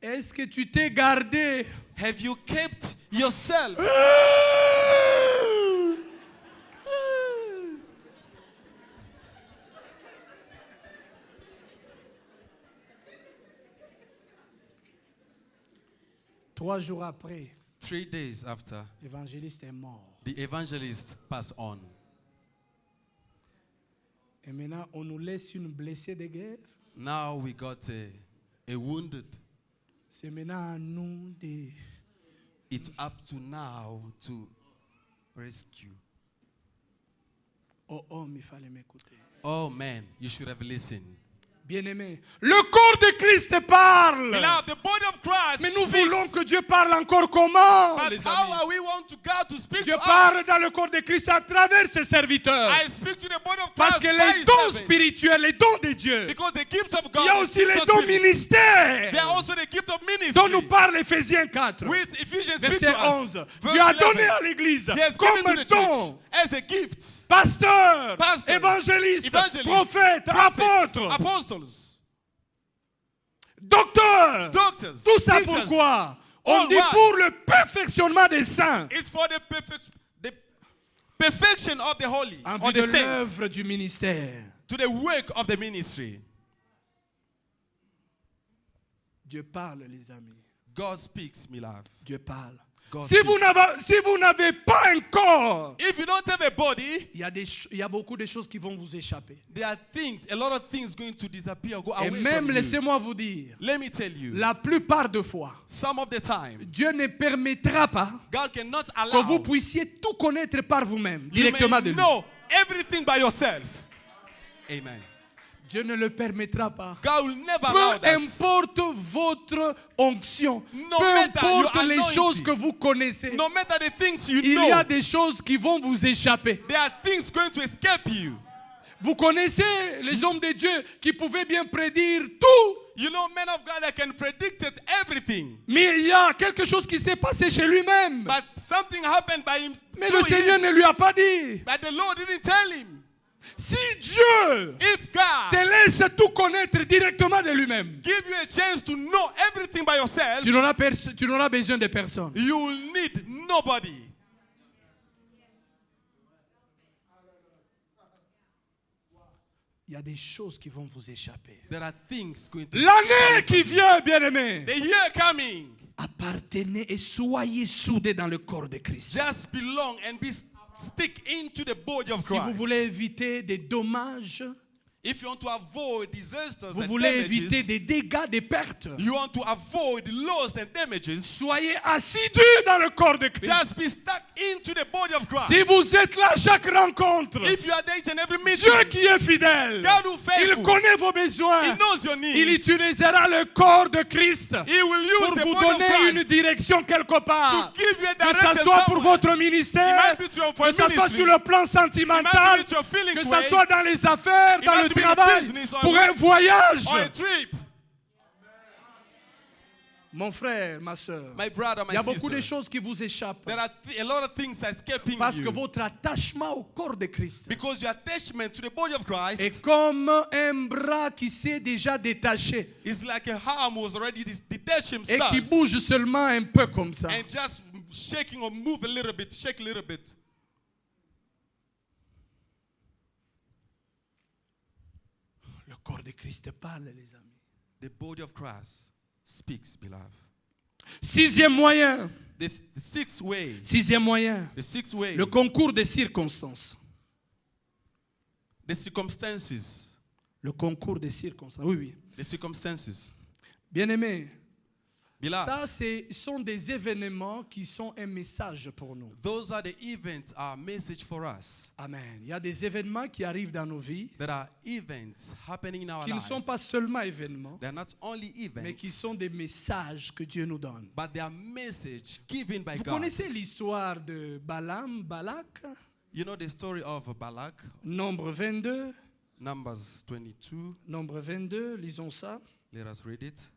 Est-ce que tu t'es gardé? Have you kept yourself? Trois jours après, 3 days after, l'évangéliste est mort. the evangelist passed on. Et maintenant, on nous laisse une blessée de guerre. Now we got a wounded. C'est maintenant à nous de... It's up to now to rescue. Oh, homme, il fallait m'écouter. Oh man, you should have listened. Bien-aimé, le corps de Christ parle. Beloved, the body of Christ Mais nous speaks. voulons que Dieu parle encore comment? But Les how amis? are we want to God to speak Dieu to parle us? dans le corps de Christ à travers ses serviteurs. I speak to the body of Parce Christ que by les his dons servant. spirituels, les dons de Dieu, Because the gifts of il God y a is aussi les just dons spirit. ministères There are also the gift of ministry. dont nous parle Éphésiens 4, Which Ephesians speak verset to us. 11. Verse Dieu a 11. donné à l'Église He has comme given to un the don, church as a gift. pasteur, Pastors, évangéliste, evangelists, prophète, prophets, apôtre. apostles. docteurs. doctors, Tout ça teachers. pourquoi? On All dit why? pour le perfectionnement des saints. It's for the perfection of the holy, En or vue de the saints, l'œuvre du ministère. to the work of the ministry. Dieu parle, les amis. God speaks, my love. Dieu parle. God Si vous n'avez pas un corps, If you don't have a body, il y a beaucoup de choses qui vont vous échapper. there are things, a lot of things going to disappear, go Et away même, from you. laissez-moi vous dire, Let me tell you, la plupart de fois, some of the time, Dieu ne permettra pas God cannot que allow vous puissiez tout connaître par vous-même, you directement may de lui. know everything by yourself. Amen. Dieu ne le permettra pas. God will never allow Peu that. importe votre onction, No peu matter importe your les anointing, choses que vous connaissez, No matter the things you il know, y a des choses qui vont vous échapper. there are things going to escape you. Vous connaissez les hommes de Dieu qui pouvaient bien prédire tout, You know, men of God that can predict it, everything. mais il y a quelque chose qui s'est passé chez lui-même. But something happened by him. Mais to le Seigneur him, ne lui a pas dit. but the Lord didn't tell him. Si Dieu If God te laisse tout connaître directement de lui-même, give you a chance to know everything by yourself, tu n'auras besoin de personne. you will need nobody. Il y a des choses qui vont vous échapper. There are things going to L'année qui vient, bien-aimé, The year coming, appartenez et soyez soudés dans le corps de Christ. just belong and stick into the body of Si vous Christ. voulez éviter des dommages, If you want to avoid disasters vous and voulez éviter damages, des dégâts, des pertes, you want to avoid loss and damages, soyez assidus dans le corps de Christ. just be stuck into the body of Christ. Si vous êtes là à chaque rencontre, If you are there each and every meeting, Dieu qui est fidèle, God who il faithful, connaît vos besoins. He knows your Il needs. utilisera le corps de Christ He will use pour the vous body of donner une Christ direction quelque to part. give you a Que ce direction soit pour somewhere. votre ministère, It might be for que ce soit ministry. sur le plan It might sentimental, be with your feelings que ce way, soit dans les affaires, It dans might le be in travail, business or pour un work, voyage. or a trip. Mon frère, ma soeur, My brother, il my y a beaucoup de sister, choses qui vous échappent there are a lot of things escaping parce que you votre attachement au corps de Christ because your attachment to the body of Christ est comme un bras qui s'est déjà détaché is like a arm who has already detached et himself qui bouge seulement un peu comme ça. and just shaking or move a little bit, shake a little bit. Le corps de Christ parle, les amis. The body of Christ speaks, beloved. Sixième moyen. The sixth way, Sixième moyen. the sixth way, Le concours des circonstances. the circumstances, Le concours des circonstances. Oui, oui. the circumstances. Bien-aimés, Beloved, ça, ce sont des événements qui sont un message pour nous. those are the events, our message for us. Amen. Il y a des événements qui arrivent dans nos vies There are events happening in our qui ne lives. sont pas seulement événements, They are not only mais qui events, sont des messages que Dieu nous donne. but they are message given by Vous God. connaissez l'histoire de Balaam, Balak, You know the story of Balak, Nombre 22. Numbers 22. Nombre 22, lisons ça. Let us read it.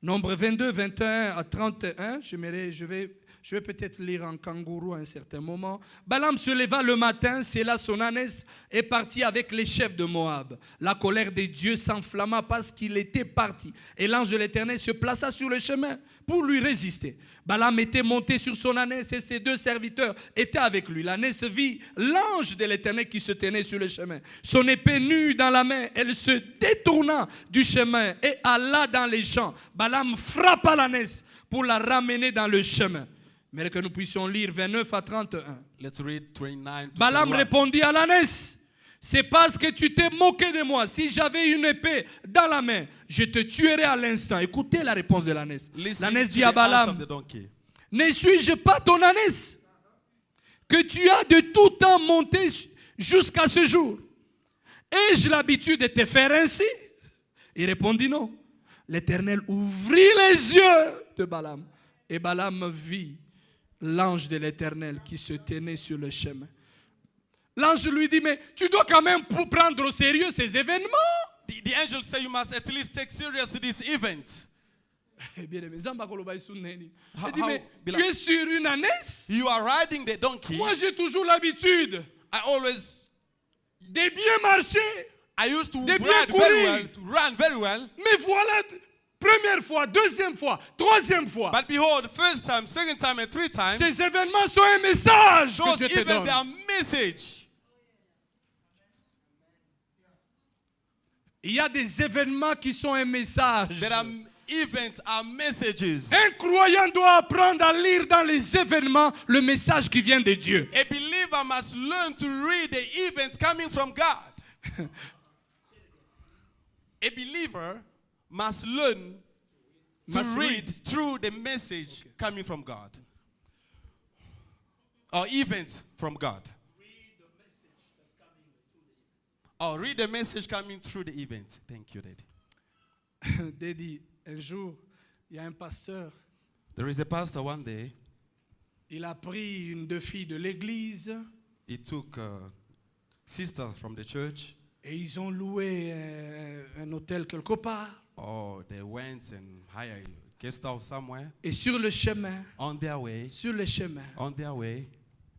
Nombre 22, 21 à 31, je vais peut-être lire en kangourou à un certain moment. Balaam se leva le matin, scella son ânesse et partit avec les chefs de Moab. La colère de Dieu s'enflamma parce qu'il était parti. Et l'ange de l'Éternel se plaça sur le chemin pour lui résister. Balaam était monté sur son ânesse et ses deux serviteurs étaient avec lui. L'ânesse vit l'ange de l'Éternel qui se tenait sur le chemin. Son épée nue dans la main, elle se détourna du chemin et alla dans les champs. Balaam frappa l'ânesse pour la ramener dans le chemin. Mais que nous puissions lire 29 à 31. Let's read 29 to Balaam 31. répondit à l'ânesse: c'est parce que tu t'es moqué de moi. Si j'avais une épée dans la main, je te tuerais à l'instant. Écoutez la réponse de l'ânesse. Listen L'ânesse to dit the à answer Balaam: of the donkey. ne suis-je pas ton ânesse que tu as de tout temps monté jusqu'à ce jour? Ai-je l'habitude de te faire ainsi? Il répondit non. L'Éternel ouvrit les yeux de Balaam et Balaam vit l'ange de l'Éternel qui se tenait sur le chemin. L'ange lui dit: mais tu dois quand même prendre au sérieux ces événements. The angel said you must at least take serious this event. Bien aimé, Zamba Koloba Isuneni. How- Il dit, how- mais be tu like- es sur une ânesse? You are riding the donkey. Moi, j'ai toujours l'habitude I always, de bien marcher. I used to De ride bien very courir. well, to run very well. Mais voilà, première fois, deuxième fois, troisième fois. But behold, first time, second time, and three times, Ces événements sont un message que those Dieu te even donne. their message. Il y a des événements qui sont un message. There are events, are messages. Un croyant doit apprendre à lire dans les événements le message qui vient de Dieu. A believer must learn to read the events coming from God. A believer must learn to Must read through the message coming from God. Or events from God. Or read the message coming through the event. Thank you, Daddy. Daddy, un jour, il y a un pasteur, There is a pastor one day, il a pris une deux filles de l'église he took sisters from the church. et ils ont loué un hôtel quelque part. Oh, they went and hired a guest house somewhere. Et sur le chemin, On their way,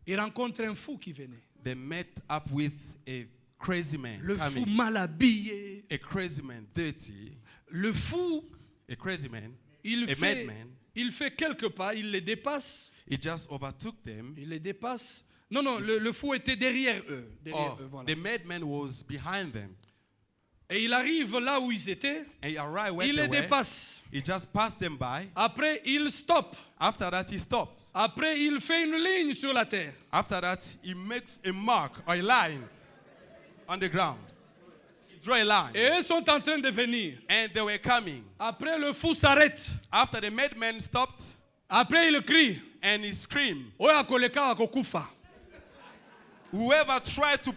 ils rencontrent un fou qui venait. they met up with a crazy man Le fou coming. mal habillé. A crazy man, dirty. Le fou, A crazy man, il a fait, madman. il fait quelques pas, il les dépasse. He just overtook them. Il les dépasse. Non, non, le fou était derrière eux. Derrière Oh, eux, voilà. the madman was behind them. Et il arrive là où ils étaient. And he arrived where Il they les were. dépasse. He just passed them by. Après, il stoppe. After that, he stops. Après, il fait une ligne sur la terre. After that, he makes a mark or a line on the ground. He draw a line. Et eux sont en train de venir. And they were coming. Après, le fou s'arrête. After the madman stopped, Après, il crie. and he screamed, Oyo akoleka akokufa. whoever tried to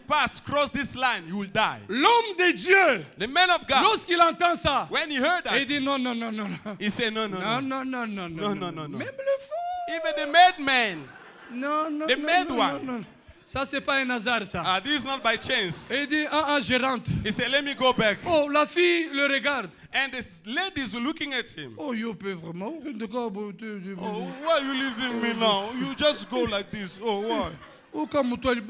cross this line, you will die. L'homme de Dieu, The man of God, lorsqu'il entend ça, when he heard il dit that, non, non, non, non, non. he said, no, no, Non, no. non, non, non, No, non, no, no, no. Même le fou. Even the madman. Non, non, The non, mad non, one. non, non. Ça, c'est pas un hasard, ça. This is not by chance. Et il dit, je rentre. He said, let me go back. Oh, la fille le regarde. And the ladies were looking at him. Oh, you pay vraiment. Oh, why are you leaving me now? You just go like this. Oh, why? Oh, comme toi, il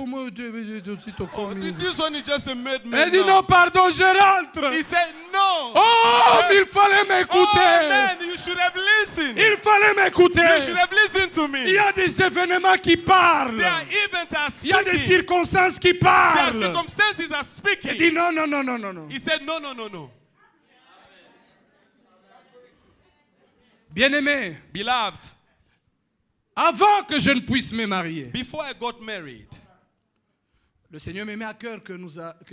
This one is just a madman. Elle dit now. non, pardon, je rentre. He said, no. Oh, il fallait Oh, m'écouter. man, you should have listened. Il fallait m'écouter. You should have listened to Il me. y a des événements qui parlent. There are events are Il y a des speaking. circonstances qui Their parlent. circumstances are Il speaking. dit non, non, non, non, non, non. He said, no, no, no, no. Bien-aimé, Beloved, avant que je ne puisse me marier, before I got married, le Seigneur me met à cœur que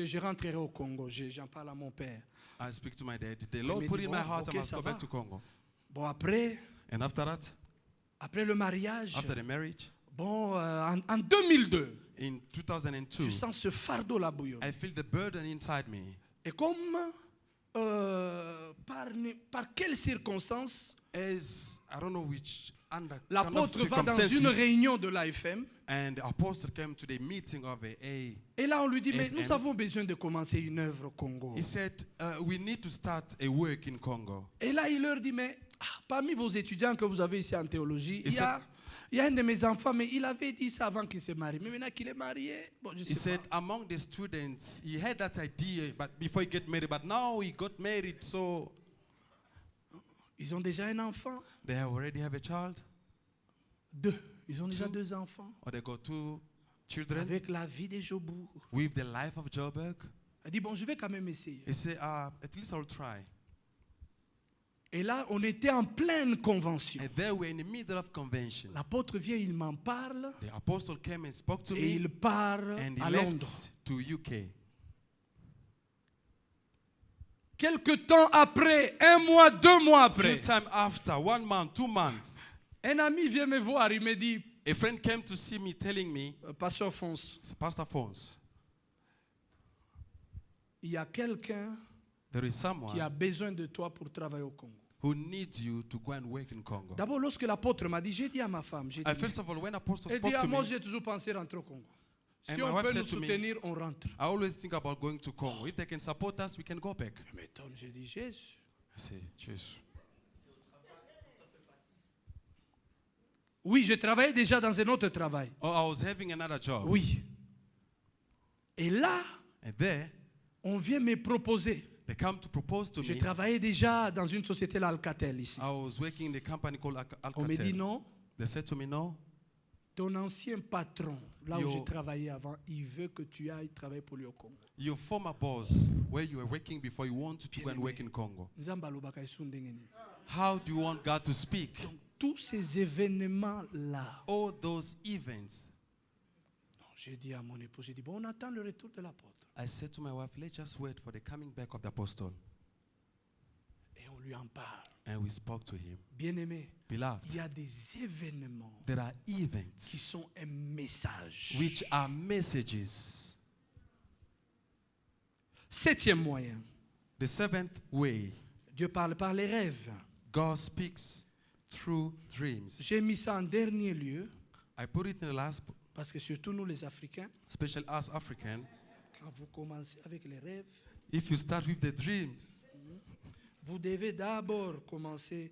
je rentrerai au Congo. J'en parle à mon père. I speak to my dad. The Lord me put dit, in my bon, heart ok, I must ça go va. back to Congo. Bon, après And after that, le mariage, after the marriage, bon, en 2002, in 2002, je sens ce fardeau là bouillon. I feel the burden inside me. Et comme par quelles circonstances As I don't know which under kind of l'apôtre va dans une circumstances, réunion de l'AFM and the apostle came to the meeting of a. et là on lui dit mais FM. nous avons besoin de commencer une œuvre au Congo. He said, we need to start a work in Congo. Et là il leur dit mais parmi vos étudiants que vous avez ici en théologie, Il il y a un de mes enfants mais il avait dit ça avant qu'il se marie. Mais maintenant qu'il est marié, bon je He sais said, pas. among the students, he had that idea, but before he get married, but now he got married, so Ils ont déjà un enfant, they already have a child, deux. Ils ont déjà deux enfants or they got two children avec la vie de Jobou. with the life of Joburg. Il dit bon je vais quand même essayer. He said, at least I'll try. Et là on était en pleine convention. And there we're in the middle of convention. L'apôtre vient, il m'en parle The apostle came and spoke to et me, il part and he à left Londres. to UK. Quelque temps après, un mois, 2 mois Few après, time after, 1 month, 2 months, un ami vient me voir, il me dit, a friend came to see me telling me, Pasteur Fonce, it's Pastor Fons, il y a quelqu'un there is qui someone a besoin de toi pour travailler au Congo. who needs you to go and work in Congo. D'abord, lorsque l'apôtre m'a dit, j'ai dit à ma femme, j'ai dit, First of all, when apostle elle spoke dit, to moi me, j'ai toujours pensé rentrer au Congo. And Si my on wife peut said nous to me, soutenir, on rentre. I always think about going to Congo. If they can support us, we can go back. Mais Tom, j'ai dit, Jésus. I say, Jesus. Oui, je travaillais déjà dans un autre travail. or I was having another job. Oui. Et là, And there, on vient me proposer. they come to propose to Je me. travaillais déjà dans une société, l'Alcatel, ici. I was working in a company called On me dit Alcatel. non, They said to me, no, ton ancien patron, là où Yo. j'ai travaillé avant, il veut que tu ailles travailler pour lui au Congo. your former boss, where you were working before, you want to go and work in Congo. Nzamba alobaka esu ndenge nini. How do you want God to speak? Donc, tous ces événements-là, All those events. j'ai dit à mon épouse, j'ai dit, bon, on attend le retour de l'apôtre. I said to my wife, let's just wait for the coming back of the apostle. Et on lui en parle. And we spoke to him. Bien-aimé, Beloved, il y a des événements there are qui events sont un message. which are messages. Septième moyen, The seventh way, Dieu parle par les rêves. God speaks through dreams. J'ai mis ça en dernier lieu, I put it in the last, parce que surtout nous les Africains, especially us African, quand vous commencez avec les rêves, if you start with the dreams, vous devez d'abord commencer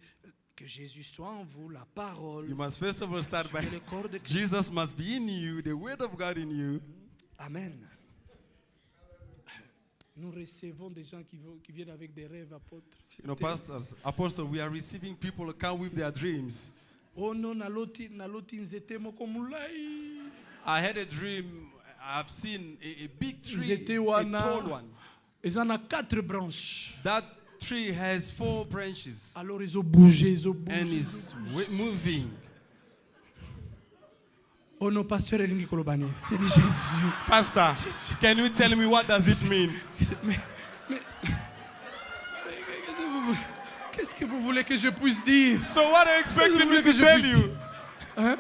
que Jésus soit en vous, la parole, you must first of all start by que le corps de Christ. Jesus must be in you, the word of God in you. Amen. Nous recevons des gens qui viennent avec des rêves, apôtres. You know, pastors, apostles, we are receiving people who come with their dreams. Oh non, naloti nzete moko mulai. I had a dream. I've seen a big tree, Nzete a wana. tall one. Ils en ont 4 branches. That tree has 4 branches Alors ils ont bougé, ils ont bougé. and is moving. Oh non, pasteur Elingi Kolobani. J'ai dit Jésus. Pastor, can you tell me what does it mean? Mais, qu'est-ce que vous voulez que je puisse dire? So what are you expecting me to Je tell puisse you? Hein?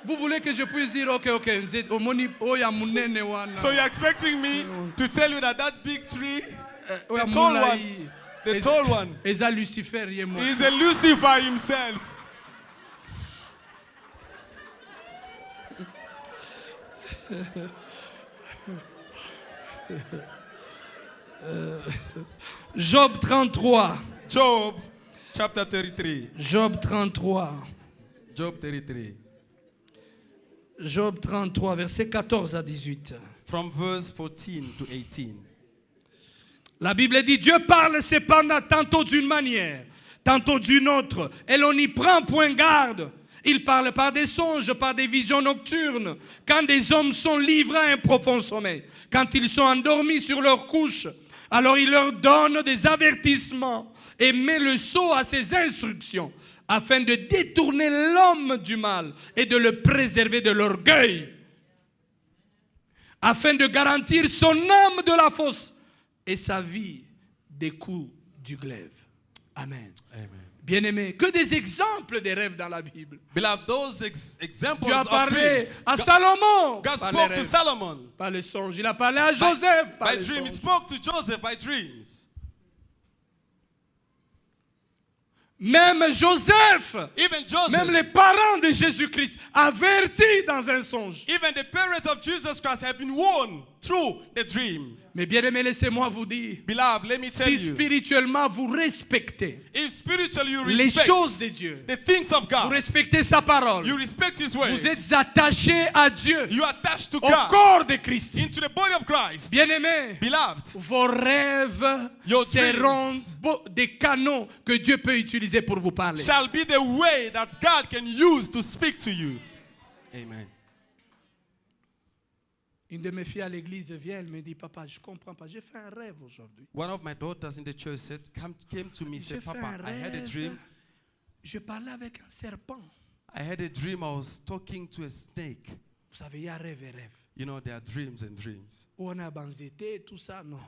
Vous voulez que je puisse dire, ok, nzete, omoni, oya munene wana. So you're expecting me to tell you that big tree, Oya the tall mulai. one, the tall one, Eza Lucifer ye mo. is a Lucifer himself. Job 33. Job chapter 33. Job 33. Job 33. Job 33, versets 14 à 18. From verse 14 to 18. La Bible dit, Dieu parle cependant tantôt d'une manière, tantôt d'une autre, et l'on n'y prend point garde. Il parle par des songes, par des visions nocturnes, quand des hommes sont livrés à un profond sommeil, quand ils sont endormis sur leur couche. Alors il leur donne des avertissements et met le sceau à ses instructions, afin de détourner l'homme du mal et de le préserver de l'orgueil, afin de garantir son âme de la fosse et sa vie des coups du glaive. Amen. Amen. Bien-aimés, que des exemples des rêves dans la Bible. Beloved, those examples Dieu a of parlé dreams. à Salomon God par les spoke to rêves, Solomon par les songes. Il a parlé à Joseph par by les dreams. He songes. spoke to Joseph by dreams. Même Joseph, Even Joseph, même les parents de Jésus-Christ, avertis dans un songe. even the parents of Jesus Christ have been warned through the dream. Mais bien-aimés, laissez-moi vous dire, Beloved, let me tell si you, spirituellement vous respectez if spiritually you les respect choses de Dieu, the things of vous God, respectez sa parole, you respect His word, vous êtes attachés à Dieu, you are attached to au God, corps de Christ. into the body of Christ. Bien-aimés, Beloved, vos rêves Your seront dreams des canaux que Dieu peut utiliser pour vous parler. shall be the way that God can use to speak to you. Amen. Une de mes filles à l'église vient, elle me dit, papa, je comprends pas, j'ai fait un rêve aujourd'hui. One of my daughters in the church came to me and J'ai said, fait un Papa, I had a rêve, dream. je parlais avec un serpent. I had a dream. I was talking to a snake. Vous savez, il y a rêve et rêve. You know, there are dreams and dreams. Où on a banzété, tout ça, non.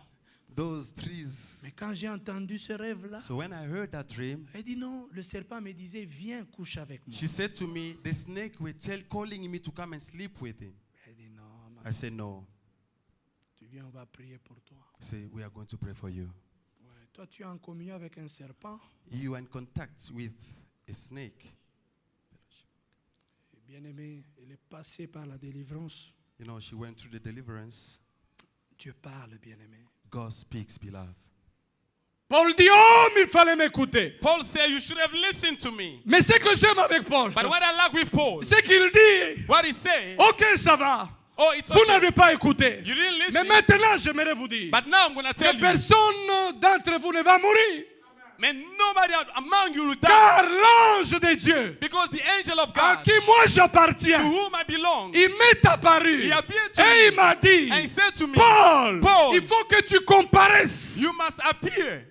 Those trees. Mais quand j'ai entendu ce rêve-là, So when I heard that dream, elle dit non, le serpent me disait, viens coucher avec moi. she said to me, the snake were calling me to come and sleep with him. Elle dit non, I said, no. tu viens, on va prier pour toi. I said, we are going to pray for you. Ouais, toi, tu es en communion avec un serpent. You are in contact with a snake. Bien-aimé, elle est passée par la délivrance. You know, she went through the deliverance. Dieu parle, bien-aimé. God speaks, beloved. Paul dit, oh, mais il fallait m'écouter. Paul said, you should have listened to me. Mais ce que j'aime avec Paul, But what I like with Paul, c'est qu'il dit, what he said, ok, ça va. oh, it's Vous okay. n'avez pas écouté. You didn't listen. Mais maintenant, j'aimerais vous dire But now I'm going to tell que you, personne d'entre vous ne va mourir. man, nobody among you will die. Car l'ange de Dieu, Because the angel of à God, qui moi j'appartiens, to whom I belong, il m'est apparu he appeared to et me il m'a dit, and he said to me, Paul, Paul, il faut que tu comparaisses. you must appear.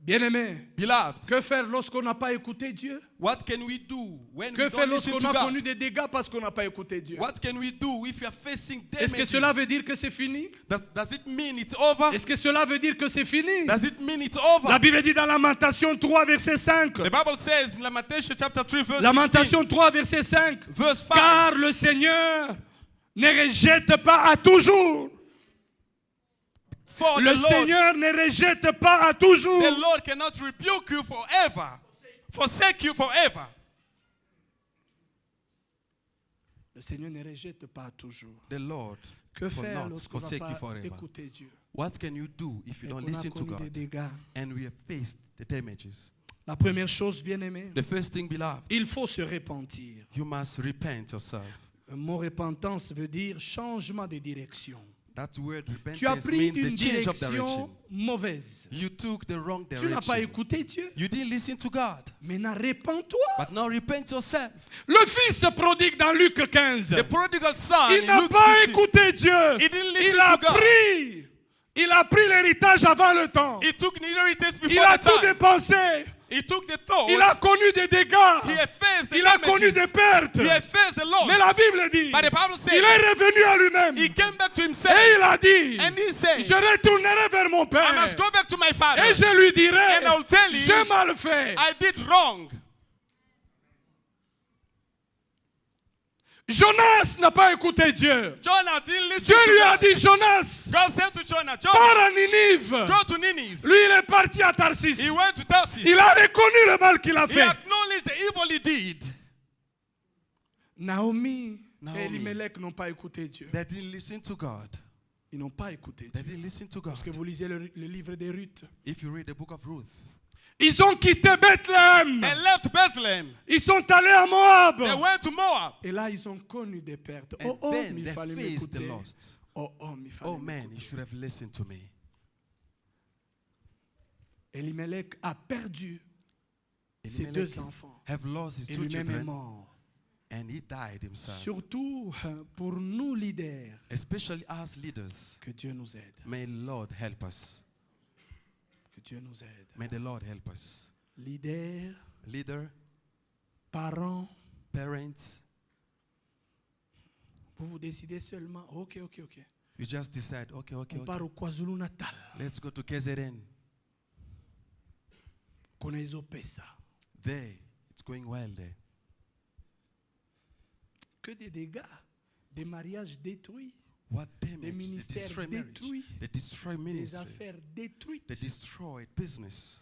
Bien-aimé, Beloved, que faire lorsqu'on n'a pas écouté Dieu? what can we do when Que we faire don't listen lorsqu'on to a connu God? des dégâts parce qu'on n'a pas écouté Dieu? What can we do if we are facing Est-ce que damages? cela veut dire que c'est fini? Does it mean it's over? Est-ce que cela veut dire que c'est fini? Does it mean it's over? La Bible dit dans Lamentation 3, verset 5. The Bible says in Lamentation chapter 3 verse 16, Lamentation 3, verset 5. verse 5, Car le Seigneur ne rejette pas à toujours. for Le the Lord, Seigneur ne rejette pas à toujours. the Lord cannot rebuke you forever, forsake you forever. Le Seigneur ne rejette pas à toujours. The Lord Que will faire not lorsqu'on n'a forsake you pas forever. écouté Dieu What can you do if you et don't qu'on a listen to connu des God dégâts? and we have faced the damages? La première chose, bien-aimé, The first thing, beloved, il faut se repentir. you must repent yourself. Le mot repentance veut dire changement de direction. That word Tu as repentance pris means the une change of direction direction. mauvaise. You took the wrong Tu n'as pas direction. écouté Dieu. You didn't listen to God. Maintenant, répands-toi. But now repent yourself. Le fils prodigue dans Luc 15. The prodigal son, Il in n'a Luke pas 15, écouté Dieu. He didn't listen Il a to God. pris. Il a pris l'héritage avant le temps. he took the inheritance Il before a the tout time. dépensé. He took the thought. Il a connu des dégâts. He had faced the Il a damages. connu des pertes. He had faced the loss. Mais la Bible dit, But the Bible says il est revenu à lui-même. he came back to himself. Et il a dit, And he said, je retournerai vers mon I Père. must go back to my father. Et je lui dirai, And I'll tell you, j'ai mal fait. I did wrong. Jonas n'a pas écouté Dieu. Jonah didn't listen Dieu to lui a God. dit, Jonas, God said to Jonah, Jonah, pars à Ninive. go to Nineveh. Lui, il est parti à Tarsis. He went to Tarsus. Il a reconnu le mal qu'il a He fait. acknowledged the evil he did. Naomi et Naomi. Elimelech n'ont pas écouté Dieu. They didn't listen to God. Ils n'ont pas écouté They Dieu. didn't listen to God. Parce que vous lisez le livre de Ruth. If you read the book of Ruth, Ils ont quitté Bethléem. they left Bethlehem. Ils sont allés à Moab. They went to Moab. Et là, ils ont connu des pertes. And Oh, then mais il they fallait faced the m'écouter. lost. Oh, mais il fallait Oh man, m'écouter. you should have listened to me. Elimelech a perdu ses Elimelech deux enfants. have lost his Et two lui-même est children, mort. and he died himself. Surtout pour nous leaders, Especially us leaders. que Dieu nous aide. May the Lord help us. Que Dieu nous aide. May the Lord help us. Leaders, Leader, parents, parents, vous décidez seulement, ok. you just decide, okay, On part au KwaZulu-Natal. let's go to KZN. Konezo Pesa. There, it's going well there. Que des dégâts, des mariages détruits, What des damage? They ministères destroy marriage. détruits, They destroy des ministry. affaires détruites. They destroy business.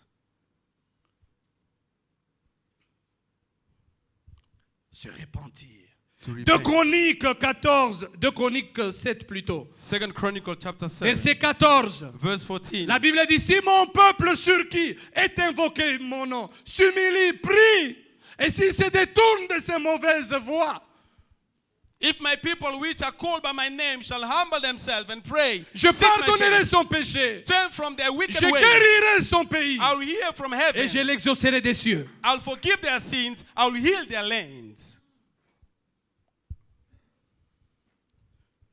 Se repentir. To 2 repent. Chroniques 14, 2 Chroniques 7 plutôt. 2 Chronicle chapter 7, Verset 14. verse 14. La Bible dit, si mon peuple sur qui est invoqué mon nom s'humilie, prie, et s'il se détourne de ses mauvaises voies, If my people which are called by my name shall humble themselves and pray, je seek my pardonnerai face, son péché, turn from their wicked je ways, guérirai son pays, I'll hear from heaven, et je l'exaucerai des cieux. I'll forgive their sins, I'll heal their lands.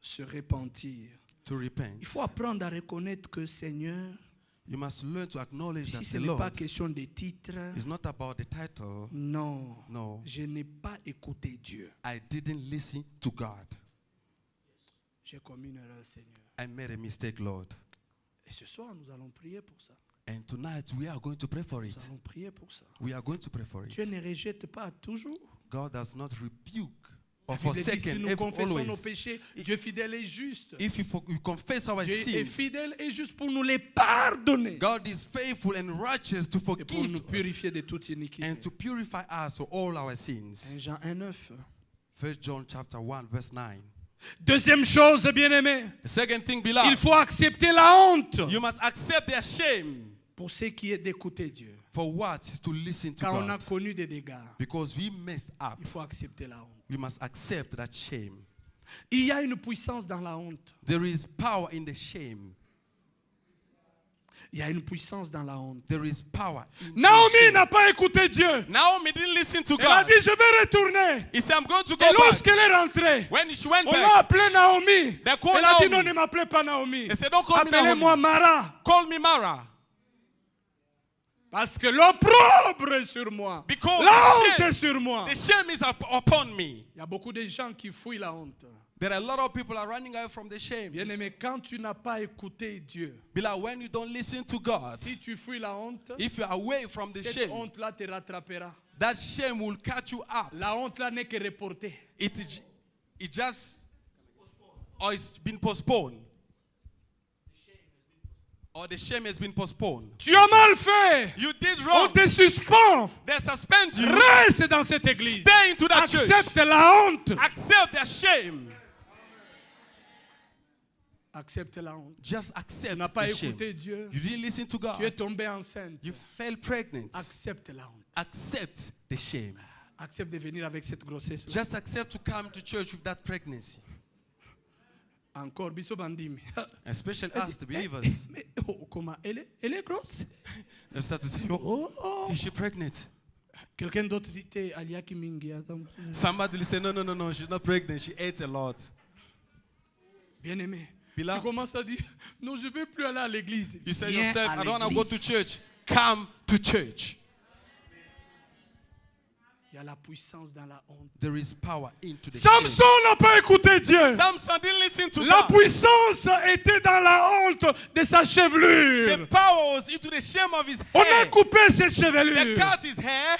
Se repentir. To repent. Il faut apprendre à reconnaître que Seigneur, You must learn to acknowledge ici that ce the n'est pas Lord question de titres. is not about the title. Non, No, je n'ai pas écouté Dieu. I didn't listen to God. J'ai commis une erreur, Seigneur. I made a mistake, Lord. Et ce soir, nous allons prier pour ça. And tonight we are going to pray for it. Nous allons prier pour ça. We are going to pray for Dieu it. ne rejette pas toujours. God does not rebuke or La Bible dit, si forsake nous confessons nos always. péchés, Dieu fidèle et juste. If we confess our Dieu est sins, fidèle et juste pour nous les pardonner God is faithful and righteous to et pour forgive nous us purifier de toute iniquité. and to purify us for all our 1 sins. Jean 1,9. 1 John chapter 1 verse 9. Deuxième chose, bien-aimé, The second thing, il beloved, faut accepter la honte you must accept their shame pour ce qui est d'écouter Dieu. for what is to listen to Quand on a God. connu des dégâts, Because we messed up, il faut accepter la honte. we must accept that shame. Il y a une puissance dans la honte. There is power in the shame. Il y a une puissance dans la honte. There is power in the Naomi shame. n'a pas écouté Dieu. Naomi didn't listen to Elle a God. dit, je vais retourner. He said, I'm going to go Et back. lorsqu'elle est rentrée, When she went on l'a back, appelée Naomi. They called Elle a dit, Naomi. non, ne m'appelez pas Naomi. they said, don't call me Appelez-moi Naomi. Mara. Call me Mara. Parce que l'opprobre est sur moi. Because La the honte shame- est sur moi. The shame is upon me. Il y a beaucoup de gens qui fouillent la honte. There are a lot of people are running away from the shame. Bien-aimé, quand tu n'as pas écouté Dieu, Beloved, when you don't listen to God, si tu fuis la honte, if you are away from the cette shame, honte-là te rattrapera. that shame will catch you up. La honte-là n'est que reportée. It just, or it's been postponed. Or the shame has been postponed. Tu as mal fait. You did On wrong. te suspend. They suspend you. Reste dans cette église. Stay into that church. Accepte la honte. Accept their shame. Accepte la honte. Just Tu accept n'as pas the shame. écouté Dieu. You didn't listen to Tu es God. tombé enceinte. You fell pregnant. Accepte la honte. Accept the shame. Accepte de venir avec cette grossesse. Just accept to come to church with that pregnancy. Encore, biso bandimi. Especially us, the believers. Mais oh, comment elle est grosse. They start to say, oh, is she pregnant? Quelqu'un d'autre dit t'es aliaki mingi. Attends. Somebody will say, no, she's not pregnant. She ate a lot. Bien-aimé. Tu Beloved, commences à dire non, je ne vais plus aller à l'église. you say Viens yourself, à I don't want to go to l'église. church. Come to church. Il y a la puissance dans la honte. There is power into the Samson n'a pas écouté Dieu. shame. Samson didn't listen to La God. puissance était dans la honte de sa The chevelure. power was into the shame of his On a hair. coupé cette They chevelure. cut his hair.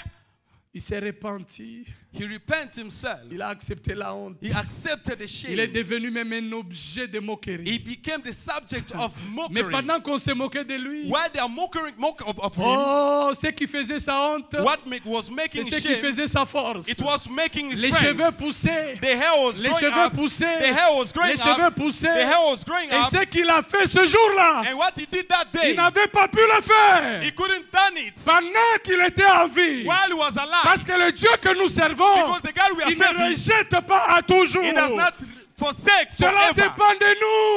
Il s'est repenti. He repents himself. Il a accepté la honte. He accepted the Il est shame. devenu même un objet de He moquerie. became the subject of Mais mockery. pendant qu'on se moquait de lui, While they are mocking of him, oh, ce qui faisait sa honte, was c'est making ce qui shame, faisait sa force. it was making his Les strength. cheveux poussaient. The hair was Les growing cheveux up. poussaient. The hair was growing Les cheveux up. poussaient. The hair was growing Et up. ce qu'il a fait ce jour-là, And what he did that il day, n'avait pas pu le faire he couldn't done it pendant qu'il était en vie. while he was alive. Parce que le Dieu que nous servons, Because the God we are il ne serving, rejette pas à toujours. he does not forsake Cela forever. dépend de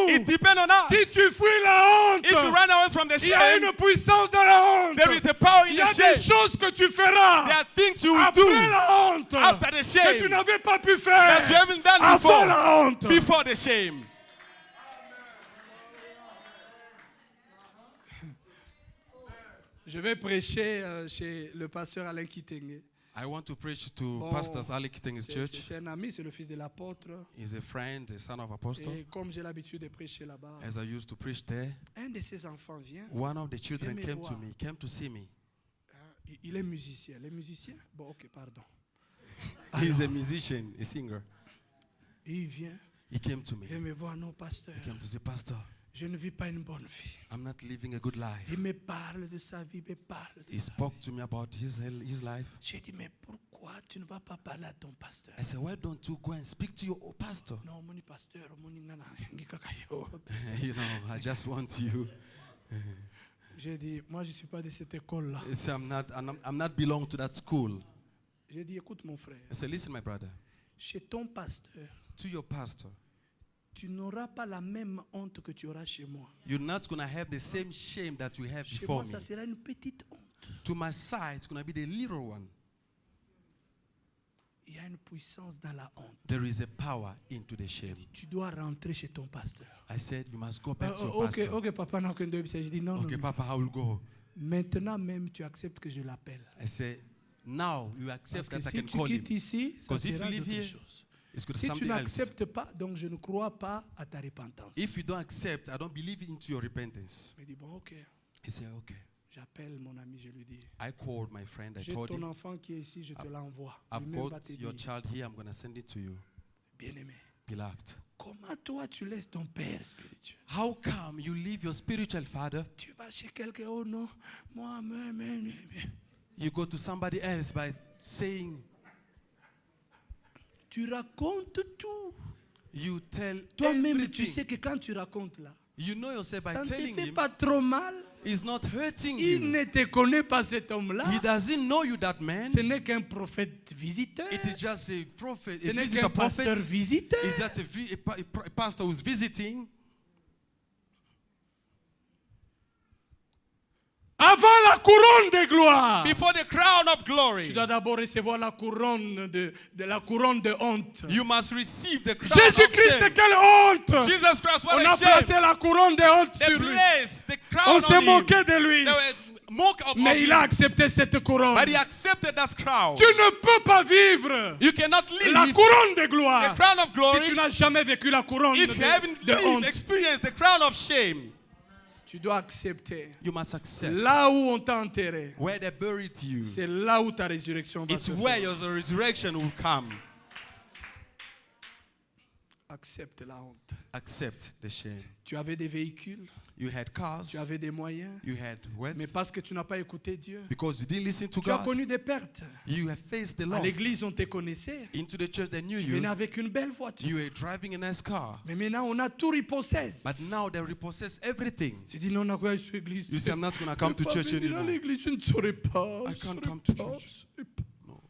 nous. It depends on us. Si tu fuis la honte, If you run away from the il y a shame, une puissance dans la honte. there is a power in Il y a the des shame. choses que tu feras There are things you will après do la honte after the que tu shame n'avais pas pu that faire you haven't done avant before. la honte. Before the shame. Je vais prêcher chez le pasteur Alain Kitenge. I want to preach to Oh, Pastor Ali Kiteng's church. C'est un ami, c'est le fils de l'apôtre. He's a friend, a son of apostle. Et comme j'ai l'habitude de prêcher là-bas, As I used to preach there, un de ses enfants vient. one of the children me came to voir. me, came to see me. Il est musicien. Les musiciens? Bon, ok, pardon. He's a musician, a singer. Et il vient. He came to me. Il me voit, non, pasteur. He came to say, Pastor, Je ne vis pas une bonne vie. I'm not living a good life. Il me parle de sa vie, me parle de He sa vie. spoke to me about his life. J'ai dit, mais pourquoi tu ne vas pas parler à ton pasteur? I said, why don't you go and speak to your pastor? Non, mon pasteur, mon ngana, ngikaka yo. You know, I just want you. J'ai dit, moi je ne suis pas de cette école-là. He said, I'm not belong to that school. J'ai dit, écoute mon frère, I said, listen, my brother, chez ton pasteur, to your pastor, tu n'auras pas la même honte que tu auras chez moi. you're not going to have the same shame that you have Chez before moi, me. ça sera une petite honte. To my side, it's going to be the little one. Il y a une puissance dans la honte. There is a power into the shame. Tu dois rentrer chez ton pasteur. I said, you must go back to your Ok, pastor. ok, papa, non, j'ai dit non, Okay, non. Papa, I will go. Maintenant même, tu acceptes que je l'appelle. I said, now you Parce accept que that I si can tu call him. quittes ici, ça Because if sera you live d'autres here, choses. It's going to Si tu something else. n'acceptes pas, donc je ne crois pas à ta repentance. If you don't accept, I don't believe into your repentance. Il me dit, bon, ok. He said, okay. J'appelle mon ami, je lui dis, I called my friend. I j'ai told ton him, enfant qui est ici, je te l'envoie. I've Lui-même va got te your dire, child here. I'm going to send it to you. bien-aimé, Beloved. comment toi tu laisses ton père spirituel? How come you leave your spiritual father? Tu vas chez quelqu'un, oh non, moi, mais. You go to somebody else by saying, Tu racontes tout. You tell Toi-même, tu everything. sais que quand tu racontes là, You know yourself by ça ne te telling fait him. pas trop mal. He's not hurting Il you. ne te connaît pas cet homme-là. He doesn't know you, that man. Ce n'est qu'un prophète visiteur. It is just a prophet, Ce a n'est visitor qu'un pasteur prophet. visiteur. Is that a pastor who's visiting? Avant la couronne de gloire, Before the crown of tu glory, dois d'abord recevoir la couronne de la couronne de honte. you must receive the crown Jésus-Christ, of shame. quelle honte! Jesus Christ, what On a a placé shame. la couronne de honte They sur lui. placed the On crown s'est on him. moqué de lui. They were mock of Mais il a him. accepté cette couronne. But he accepted that crown. Tu ne peux pas vivre You cannot la live couronne de the gloire crown of si glory tu n'as jamais vécu la couronne if you haven't de honte. experienced the crown of shame. Tu dois accepter. You must accept. Là où on t'a enterré, Where they buried you, c'est là où ta résurrection va it's se where faire. your resurrection will come. Accepte la honte. Accept the shame. Tu avais des véhicules, You had cars, tu avais des moyens, you had wealth, mais parce que tu n'as pas écouté Dieu, because you didn't listen to tu as God, connu des pertes. you have faced the À loss. l'église, on te connaissait. Into the church, they knew Tu you. venais avec une belle voiture. You were driving a nice car. Mais maintenant, on a tout repossessé. But now they repossess everything. Tu dis non, on a quoi sur l'église? You say, I'm not going to come to church À anymore. l'église, je ne saurais pas. I je can't saurais come to pas, church. je saurais pas. No.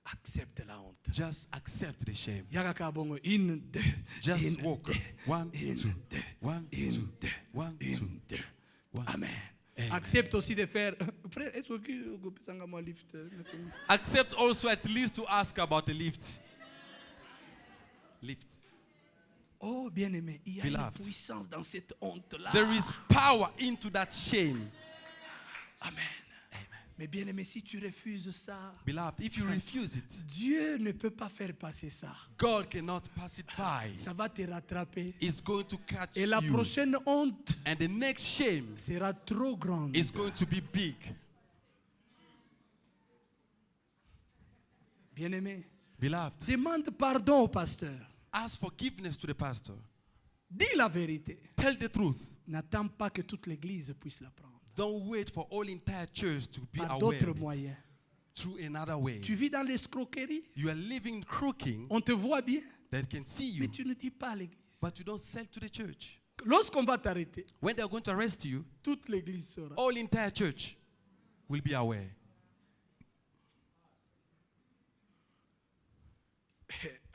Accepte la honte. Just accept the shame. Yaka bongo, une, deux, Just une, walk. deux, 1, une, 2, deux, 1, 2, une, deux, 1, 2, une, deux. 1, Amen. 2. Amen. Accepte aussi de faire. Frère, est-ce que vous pouvez moi lift? Accept also at least to ask about the lift. Lift. Oh, bien-aimé, il y a Beloved. une puissance dans cette honte-là. There is power into that shame. Amen. Mais bien-aimé, si tu refuses ça, Beloved, if you refuse it, Dieu ne peut pas faire passer ça. God cannot pass it by. Ça va te rattraper. It's going to catch Et la you. prochaine honte And the next shame sera trop grande. is going to be big. Bien-aimé, Beloved, demande pardon au pasteur. ask forgiveness to the pastor. Dis la vérité. Tell the truth. N'attends pas que toute l'église puisse l'apprendre. Don't wait for all entire church to be Par aware d'autres of it. moyens. Through another way. Tu vis dans l'escroquerie. You are living crooking On te voit bien, that can see you, mais tu ne dis pas à l'église. but you don't sell to the church. Lorsqu'on va t'arrêter, When they are going to arrest you, toute l'église saura. all entire church will be aware.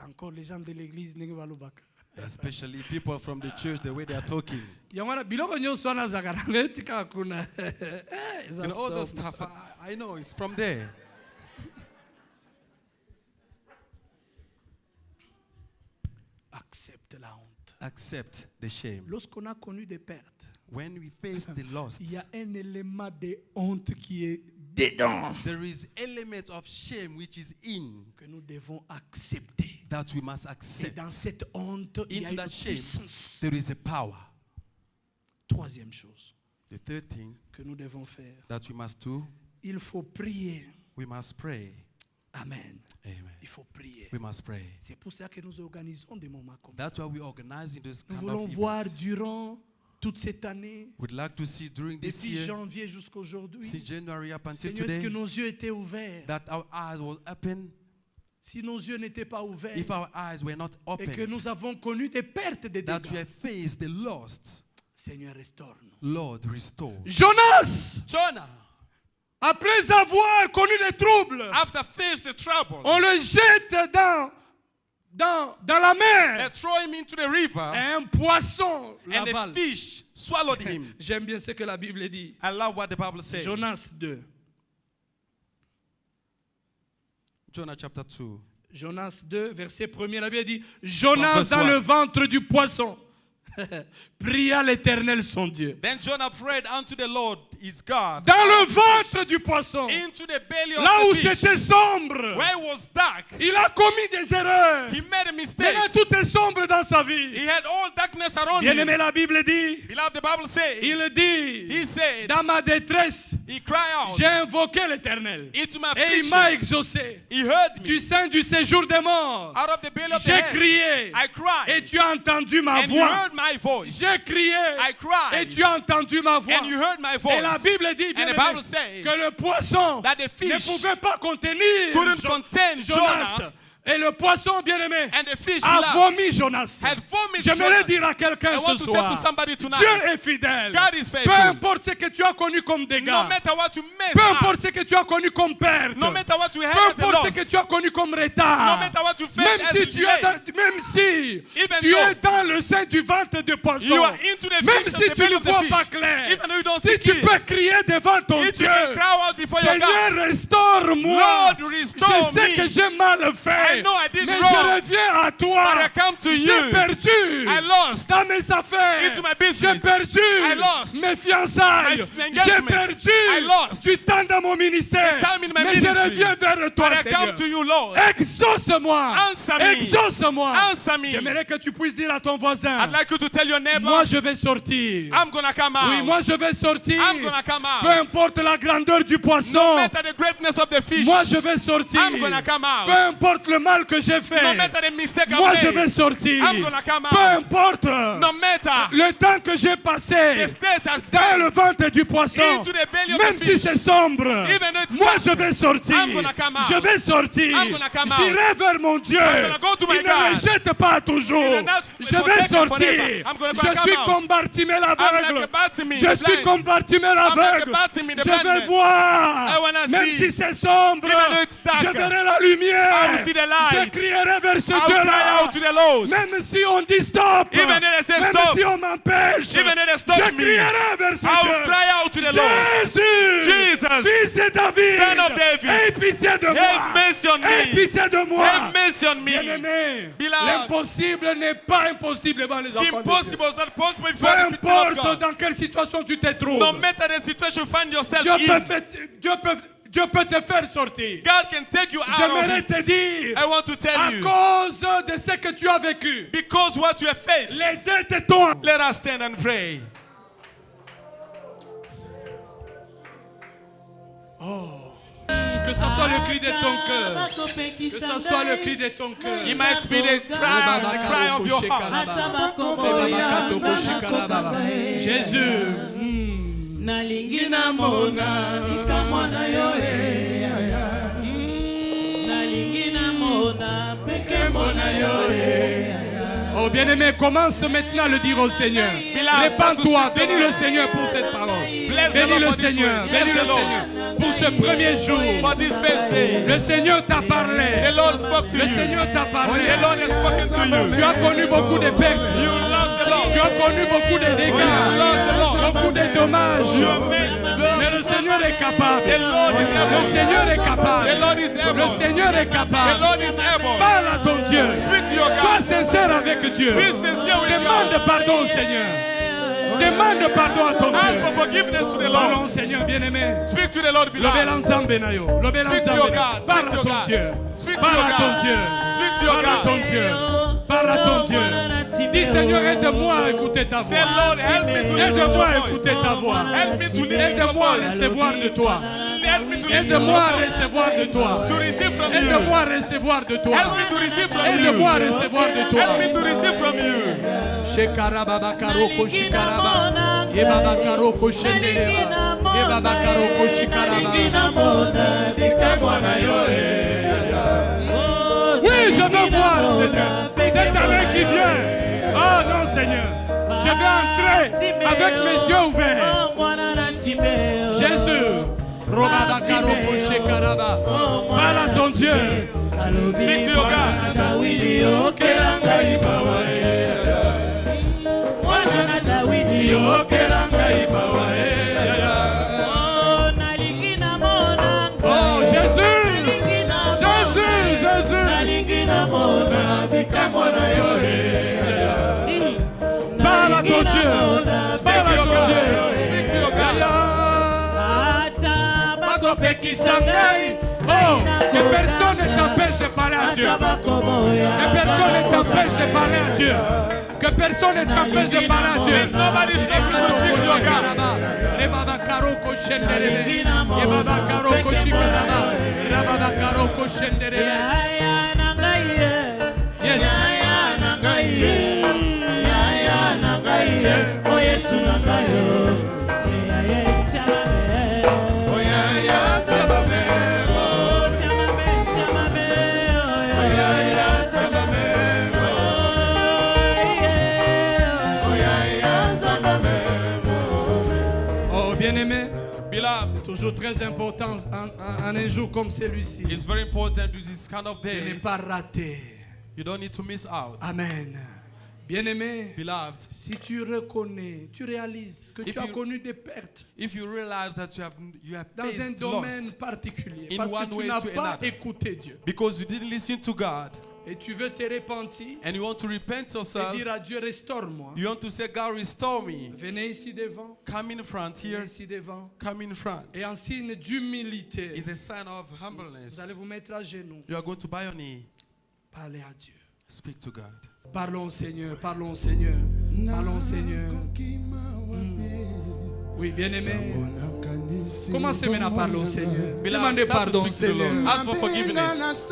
Encore les gens de l'église n'ont pas le bac. Especially people from the church, the way they are talking. Yamana biloko nyonso wana zakaranga etika kuna. And all those stuff, I know it's from there. Accepte la honte. Accept the shame. Lorsqu'on a connu des pertes, When we face the loss, il y a un élément de honte qui est dedans there is element of shame which is in que nous devons accepter. that we must Et accept. dans cette honte, il y a Into une that shame, puissance. there is a power. Troisième chose The third thing que nous devons faire, that we must do, il faut prier. we must pray. Amen. Amen. Il faut prier. We must pray. C'est pour ça que nous organisons des moments comme ça. That's why we organize in this Nous kind voulons of voir events. durant toute cette année, We'd like to see during this depuis year, janvier jusqu'à aujourd'hui, since January up until Seigneur, est-ce que today, nos yeux étaient ouverts? that our eyes were open. Si nos yeux n'étaient pas ouverts If our eyes were not et que open, nous avons connu des pertes, des that we dégâts, have faced the lost, Seigneur, restaure-nous. Lord, restore. Jonas, Jonah, après avoir connu des troubles, after faced the trouble, on le jette dans la they mer. throw him into the river, Et un poisson and the l'avale. fish swallowed him. J'aime bien ce que la Bible dit. I love what the Bible says. Jonas 2. Jonah chapter 2. Jonas 2, verset 1er, la Bible dit Jonas Verse dans one. le ventre du poisson pria l'Éternel son Dieu. Then Jonah prayed unto the Lord his God Dans le ventre du poisson, into the belly of là où the fish, c'était sombre, where it was dark. il a commis des erreurs. He made a mistake. Maintenant tout est sombre dans sa vie. He had all darkness around Bien-aimé, him. la Bible dit, Beloved, the Bible says, il dit, he said, dans ma détresse, he cried out j'ai invoqué l'Éternel. into my Et il m'a affliction. exaucé. He heard Du me sein du séjour des morts, out of the belly of the j'ai head. crié. I cried, Et tu as entendu ma and you voix. heard my voice. J'ai crié. I cried, Et tu as entendu ma voix. and you heard my Et la voice. Bible dit, bien And the aimé, Bible says que le poisson that the ne fish pouvait pas contenir couldn't contain Jonas. Jonah. Et le poisson, bien-aimé, And the fish a beloved, vomi Jonas. had vomited J'aimerais Jonah. dire à quelqu'un I want ce to say to soir, somebody tonight, Dieu est fidèle. God is faithful. Peu importe ce que tu as connu comme dégâts, no matter what you mess peu up, importe ce que tu as connu comme perte, no matter what you had peu as a importe loss, ce que tu as connu comme no retard, matter what you même faced as a si tu es delay, même si Even tu though es dans le sein du ventre de poisson, you are into the même fish si of the tu belly ne of the vois fish, pas clair, even though you don't si see tu clear, peux crier devant ton if you Dieu, can cry out before your God, Seigneur, restaure-moi. Lord, restore Je sais me. que j'ai mal fait, I know I did mais wrong, je reviens à toi. but I come to J'ai you. perdu I lost dans mes affaires. into my J'ai business. perdu I lost mes fiançailles. my J'ai engagements. perdu I lost du temps dans mon ministère. the time in my Mais je ministry. reviens vers toi, But I Seigneur. come to you, Lord. Exauce-moi. Answer me. Exauce-moi. Answer me. J'aimerais que tu puisses dire à ton voisin, I'd like you to tell your neighbor, moi je vais sortir. I'm gonna come out. Oui, moi je vais sortir. I'm gonna come out. Peu importe la grandeur du No poisson. matter the greatness of the fish, Moi je vais sortir. I'm gonna come out. Peu importe le mal que j'ai fait. no matter the mistake Moi I've je made, vais sortir. I'm gonna come out. Peu importe no matter le temps que j'ai the passé state has dans le ventre du poisson, into the belly of même the si fish, c'est sombre, even though it's moi dark, je vais sortir. I'm gonna come out. Je vais sortir. I'm gonna come out. J'irai vers mon Dieu. I'm gonna go to my Il ne me God. jette pas toujours. He will not Je vais forsake me sortir. forever. I'm gonna Je come suis out. comme Bartimée I'm l'aveugle. like a Bartimaeus, Je the suis blind. comme Bartimée l'aveugle. Bartimaeus, the Je vais blind man. voir. I wanna Même see. si c'est sombre, Even though it's dark, je verrai la lumière. I will see the light. Je crierai vers ce I'll cry Dieu-là. out to the Lord. Même si on dit stop, Even if they say même stop, si on m'empêche, even if they stop je me, crierai vers ce I will Dieu. cry out to the Lord. Jésus, Jesus, fils de David, Son of David, aie pitié de moi. have mercy on Aie me. pitié de moi. Have mercy on me. Bien-aimé, Beloved, l'impossible n'est pas impossible devant les the enfants de Dieu. impossible is not possible Peu before the people of importe God. dans quelle situation tu te trouves, No matter the situation you find yourself Dieu in, Dieu peut te faire sortir. God can take you out of J'aimerais te it. dire, I want to tell à you, cause de ce que tu as vécu, because what you have faced, les dettes t'ont. let us stand and pray. Que ce soit le cri de ton cœur. Que ce soit le cri de ton cœur. It might be the cry of your heart. Jésus. nalingi namona likamwa na yo nalingi namona peke mona yo Oh bien-aimé, commence maintenant à le dire au Seigneur. Répands-toi, bénis le Seigneur pour cette parole. Bénis le Seigneur, bénis le Seigneur pour ce premier jour. For this first day, Le Seigneur t'a parlé. the Lord spoke to Le you. Seigneur t'a parlé. The Lord has spoken to you. Tu as connu beaucoup de pertes. You love the Lord. Tu as connu beaucoup de dégâts, beaucoup de dommages. You have made Mais le Seigneur est capable. The Lord is Le able. Seigneur est capable. The Lord is Le able. Seigneur est The capable. Lord is able. Parle à ton Dieu. Speak to your Sois God. sincère avec Dieu. Be sincere with Demande God. pardon au Seigneur. Demande pardon à ton Ask Dieu. for forgiveness to the Parlons, Lord. Seigneur bien-aimé. Speak to the Lord, Lobel beloved. ensemble na yo. Lobel Speak to ensemble. your God. Parle à Speak to ton your Dieu. God. Speak to Parle your à ton God. Dieu. Speak to your Parle à ton God. Dieu. Parle à ton Dieu. Dis Seigneur, aide-moi à écouter ta Say, voix. Lord, help me to listen to Aide-moi à your voice. écouter ta voix. Help me to listen to your Aide-moi à voice. recevoir de toi. Help me to listen to Aide-moi à your voice. recevoir de toi. To receive from you. Aide-moi à recevoir de toi. Help me to receive from Aide-moi à you. recevoir de toi. Help me to receive from you. Shekaraba karoko shikaraba. Yebaba karoko shendereba. Yebaba karoko shikaraba. Oui, je veux voir, Seigneur. Cette année qui vient. Oh non, Seigneur. Je vais entrer avec mes yeux ouverts. Jésus. Robaba karoko shikaraba. Parle à ton Dieu. Speak to your God. Oh Jésus, Jésus, Jésus. Parle à ton Dieu. Parle à ton Dieu. Speak to your God. Oh, que personne ne t'empêche de parler à Dieu. Que personne ne t'empêche de parler à Dieu. Que personne ne t'empêche de parler à Dieu. Nobody stop you to speak to your God. Yes. Bien-aimé, Beloved, toujours très important en un jour comme celui-ci it's very important to this kind of de ne day. pas rater. You don't need to miss out. Amen. Bien-aimé, Beloved, si tu reconnais, tu réalises que If tu as you- connu des pertes if you realize that you have dans un faced domaine loss particulier, in parce one que tu way n'as to pas another. écouté Dieu, because you didn't listen to God et tu veux te repentir and you want to repent et yourself, dire à Dieu, restaure-moi. you want to say, God, restore me. Venez ici devant, Come in front venez here. ici devant. Come in front. Et en signe d'humilité, It's a sign of vous humbleness. allez vous mettre à genoux. You are going to bow your knee. Parlez à Dieu. Speak to God. Parlons au Seigneur, parlons au Seigneur, parlons au Seigneur. Oui, bien-aimé, commencez maintenant à parler au Seigneur. Beloved, Demandez start to pardon au speak to the Lord. Seigneur. Ask for forgiveness.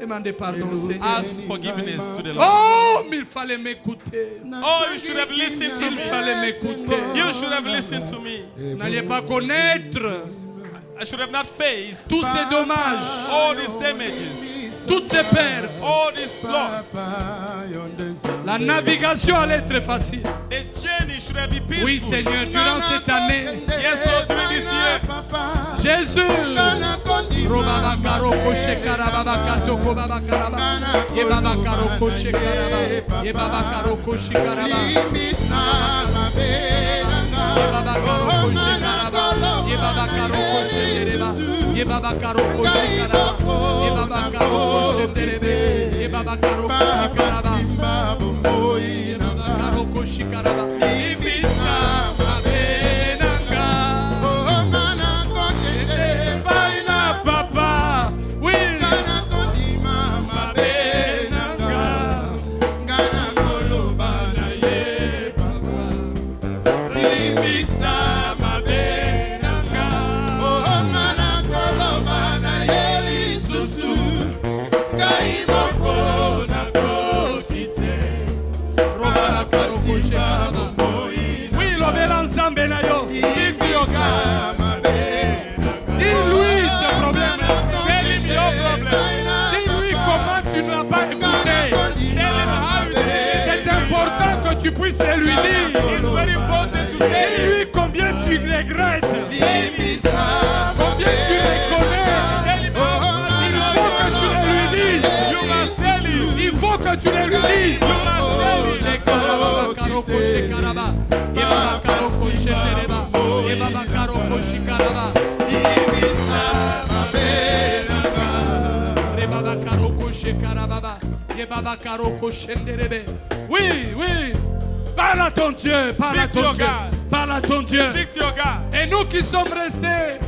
Demandez pardon au Seigneur. Ask forgiveness to the Lord. Oh, mais il fallait m'écouter. Oh, you should have listened to Il me. fallait m'écouter. You should have listened to me. Vous n'alliez pas connaître I should have not faced tous ces dommages, all these damages, toutes ces pertes. all this loss. La navigation allait être facile. The journey should have been peaceful. Oui, Seigneur, durant cette année, Yes, Lord, during this year. Jésus. Robabakaro koshekarababakato kobabakaraba. Yebabakaro koshekaraba. Yebabakaro koshikaraba. Yebabakaro koshekaraba. Yebabakaro koshendereba. Yebabakaro koshekaraba. Yebabakaro koshenderebe. Yebabakaro koshikaraba. Yebabakaro koshikaraba. Ibisa mabenanga. Baina papa, oui. Mabenanga. Ibisa mabenanga. Oui, l'obéla ensemble na yo. Speak to your God. Dis-lui ce problème. Tell him your problem. Dis-lui comment tu n'as pas écouté. Tell him how you did it. C'est important que tu puisses le lui dire. It's very important to tell him. Dis-lui combien tu regrettes. Combien tu les connais. Tell him how Il faut que tu le lui dises. you must tell him. Il faut que tu le lui dises. You must tell him. Shekaraba, karoko, shekaraba. Yebaba, karoko, shetereba. Yebaba, karoko, shikaraba. Rebaba, karoko, shekarababa. Yebaba, karoko, shenderebe. Oui, oui. Parle à ton Dieu. Parle à Speak to ton your Dieu. God. Parle à ton Dieu. Speak to your God. Et nous qui sommes restés,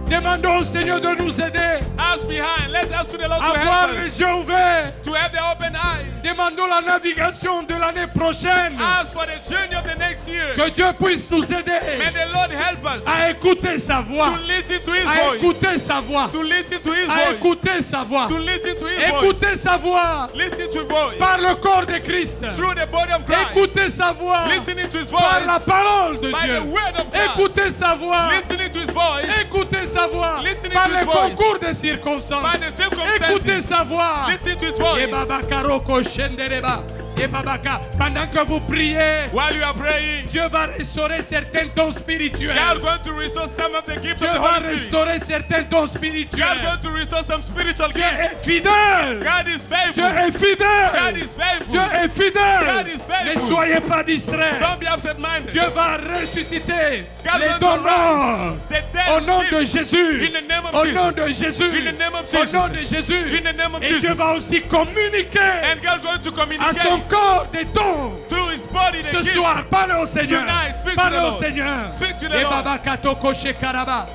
demandons au Seigneur de nous aider Ask behind. Let's ask to the Lord to à voir help les us. yeux ouverts. To have the open eyes. Demandons la navigation de l'année prochaine. Ask for the journey of the next year. Que Dieu puisse nous aider May the Lord help us à écouter sa voix. to listen to His À voice. écouter sa voix. To listen to His À voice. écouter sa voix. To listen to His voice. Écouter sa voix Listen to His voice. par le corps de Christ. Through the body of Christ. Écouter sa voix Listening to His par la voice. parole de By Dieu. the word of God. Écouter sa voix. Listening to His voice. Écouter sa voix Listening par to les his voice. concours des circonstances. By the circumstances. Écoutez sa voix. Listen to His voice. Yebabakaroko shendereba. Yebabaka. Pendant que vous priez, While you are praying, Dieu va restaurer certains dons spirituels. God is going to restore some of the gifts Dieu of the va Holy Spirit. restaurer certains dons God is spirituels. going to restore some spiritual Dieu gifts. est fidèle. God is Dieu faithful. est God fidèle. is faithful. Dieu est fidèle. God is faithful. Ne soyez pas distraits. Don't be absent-minded. Dieu va ressusciter God les will dons rise the dead au nom de live. Jésus. In the name of Au Jesus. nom de Jésus. In the name of Au Jesus. nom de Jésus. In the name of Et Dieu Jesus. va aussi communiquer And God is going to à communicate son corps des dons. through His body the Ce gift. soir, parle au Seigneur. Tonight, speak to Parle the au Lord. Seigneur. Speak to the Ye Lord. baba katoko shekaraba.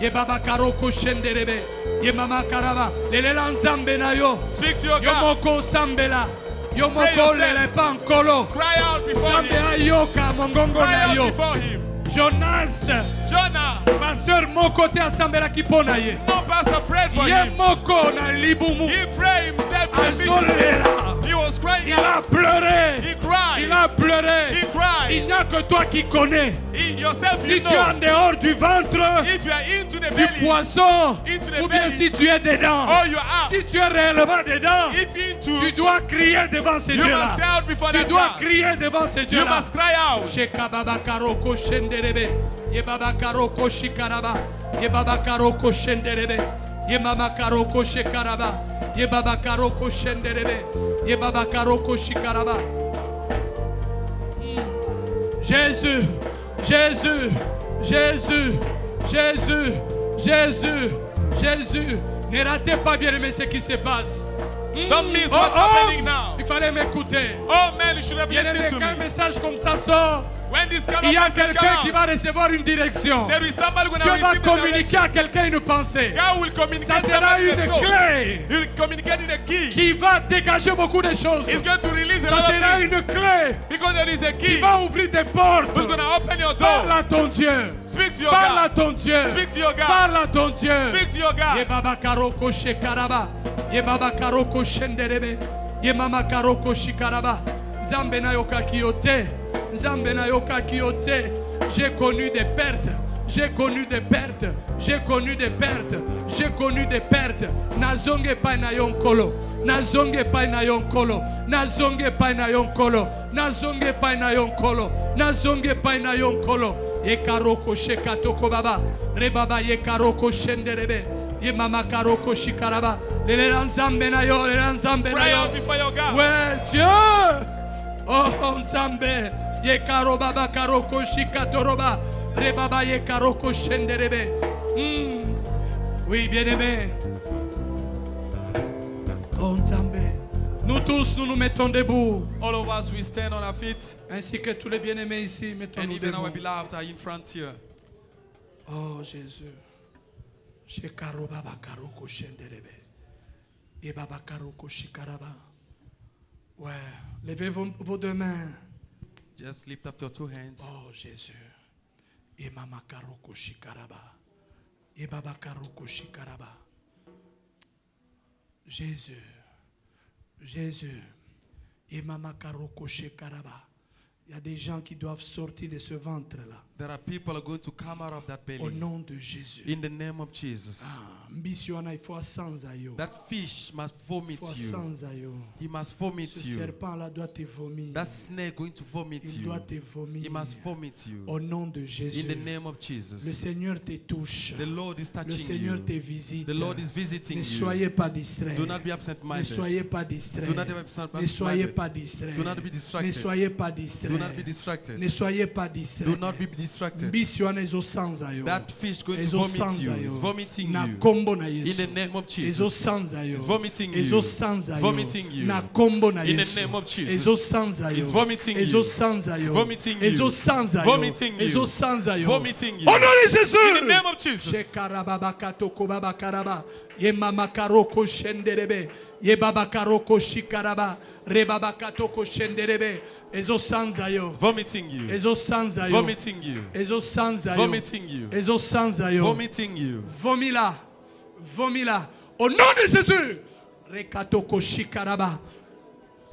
Ye baba karoko shenderebe. Ye mama karaba. Lele lanzambe na yo. Speak to your Yo God. moko sambela. Yo Pray moko yourself. lele pankolo. Cry out before Zambe Him. ayoka mongongo Cry na out yo. before Him. Jonas. Jonah, Pasteur moko te asambela kipona ye. no pastor prayed for Ye him. moko na libumu. He prayed himself to the vision. Azolela. He was was crying Il out. a pleuré. He cried. Il a pleuré. He cried. Il n'y a que toi qui connais. Yourself, Si you tu es en know. dehors du ventre, If you are into the du belly, poisson, into the ou bien belly, si tu es dedans, or you are out. si tu es réellement dedans, If into, tu dois crier devant ces you dieux-là. must cry out before Tu that dois God. crier devant ces You dieux-là. must cry out. Shekababa karoko shenderebe. Yebaba karoko shikaraba. Yebaba karoko shenderebe. Yemama karoko shekaraba. Yebaba karoko shenderebe. Yebaba karoko shikaraba. Jésus, Jésus, Jésus, Jésus, Jésus, Jésus. Ne ratez pas, bien aimé, ce qui se passe. Don't miss what's happening now. Il fallait m'écouter. Oh man, you should have Bien aimé, listened to quand un me. message comme ça sort, When this kind il of y a message quelqu'un qui comes va out, recevoir une direction. there is somebody going Dieu to va receive the communiquer direction. à quelqu'un une pensée. God will communicate Ça sera somebody une the thought. clé He will communicate in a key. qui va dégager beaucoup de choses. He's going to release a Ça lot of sera things. une clé Because there is a qui key va ouvrir des portes. who's going to open your Parle door. à ton Dieu. Speak to your Parle à God. ton Dieu. Speak to your God. Parle à ton Dieu. Speak to your God. Yebaba karoko shekaraba. Yebaba karoko shenderebe. Yemama karoko shikaraba. Nzambe na yoka kiyote. Nzambe na yoka kiyote. J'ai connu des pertes. J'ai connu des pertes. J'ai connu des pertes. J'ai connu des pertes. Nazonge pa na yonkolo. Nazonge pa na yonkolo. Nazonge pa na yonkolo. Nazonge pa na yonkolo. Nazonge pa na yonkolo. Yekaroko shekatoko baba. Rebaba yekaroko shenderebe. Yemama karoko shikaraba. Lele nzambe na yo. Lele nzambe na Cry yo. out before your God. Ouais, Dieu. Oh, Nzambe. Yekaro baba karoko shikatoroba. Rebaba yekaroko shenderebe. Oui, bien-aimé. Oh, Nzambe. Nous tous, nous nous mettons debout. All of us, we stand on our feet. Ainsi que tous les bien-aimés ici, And mettons-nous even our debout. beloved are in front here. Oh, Jésus. Shekaro baba karoko shenderebe. Yebaba karoko shikaraba. Ouais. Levez vos deux mains. Just lift up your two hands. Oh Jésus. Yemama karoko shikaraba. Yebaba karoko shikaraba. Jésus. Jésus. Yemama karoko shikaraba. Il y a des gens qui doivent sortir de ce ventre-là. There are people who are going to come out of that Au belly. nom de Jésus. In the name of Jesus. Mbisiona il faut sans ayo. That fish must Il vomit faut you. sans ayo. He must vomit Ce you. serpent-là doit te vomir. That snake going to vomit Il you. doit te vomir. He must vomit you. Au nom de Jésus. In the name of Le Jesus. Seigneur te touche. The Lord is Le touching Seigneur you. te visite. The Lord is visiting Ne you. soyez pas distraits. Do not be Ne absent-minded. soyez pas distraits. Do not be absent-minded. Ne soyez pas distraits. Do not be Ne distracted. soyez pas distraits. Do not be distracted. Ne soyez pas distraits. Do not be distracted. Mbisiona ezo sanza yo. That fish going to Ezo vomit sanza you. yo. Is vomiting Na you. kombo na In Yesu. the name of Ezo Jesus. sanza yo. Is vomiting Ezo you. sanza yo. Vomiting you. Na kombo na In the Yesu. name of Jesus. Ezo sanza yo. Is vomiting Ezo you. sanza yo. Vomiting you. Ezo sanza yo. Vomiting you. Ezo sanza yo. Vomiting you. Au nom de Jésus. In the name of Jesus. Shekarababa katoko baba karaba. Ye mama karoko shenderebe. Ye baba karoko shikaraba. Re baba katoko shenderebe. Ezo sanza yo. Vomiting you. Ezo sanza yo. Vomiting you. Ezo sanza yo. Vomiting you. Ezo sanza yo. Vomiting you. Vomis-la. Vomis-la. Au nom de Jésus. Rekatoko shikaraba.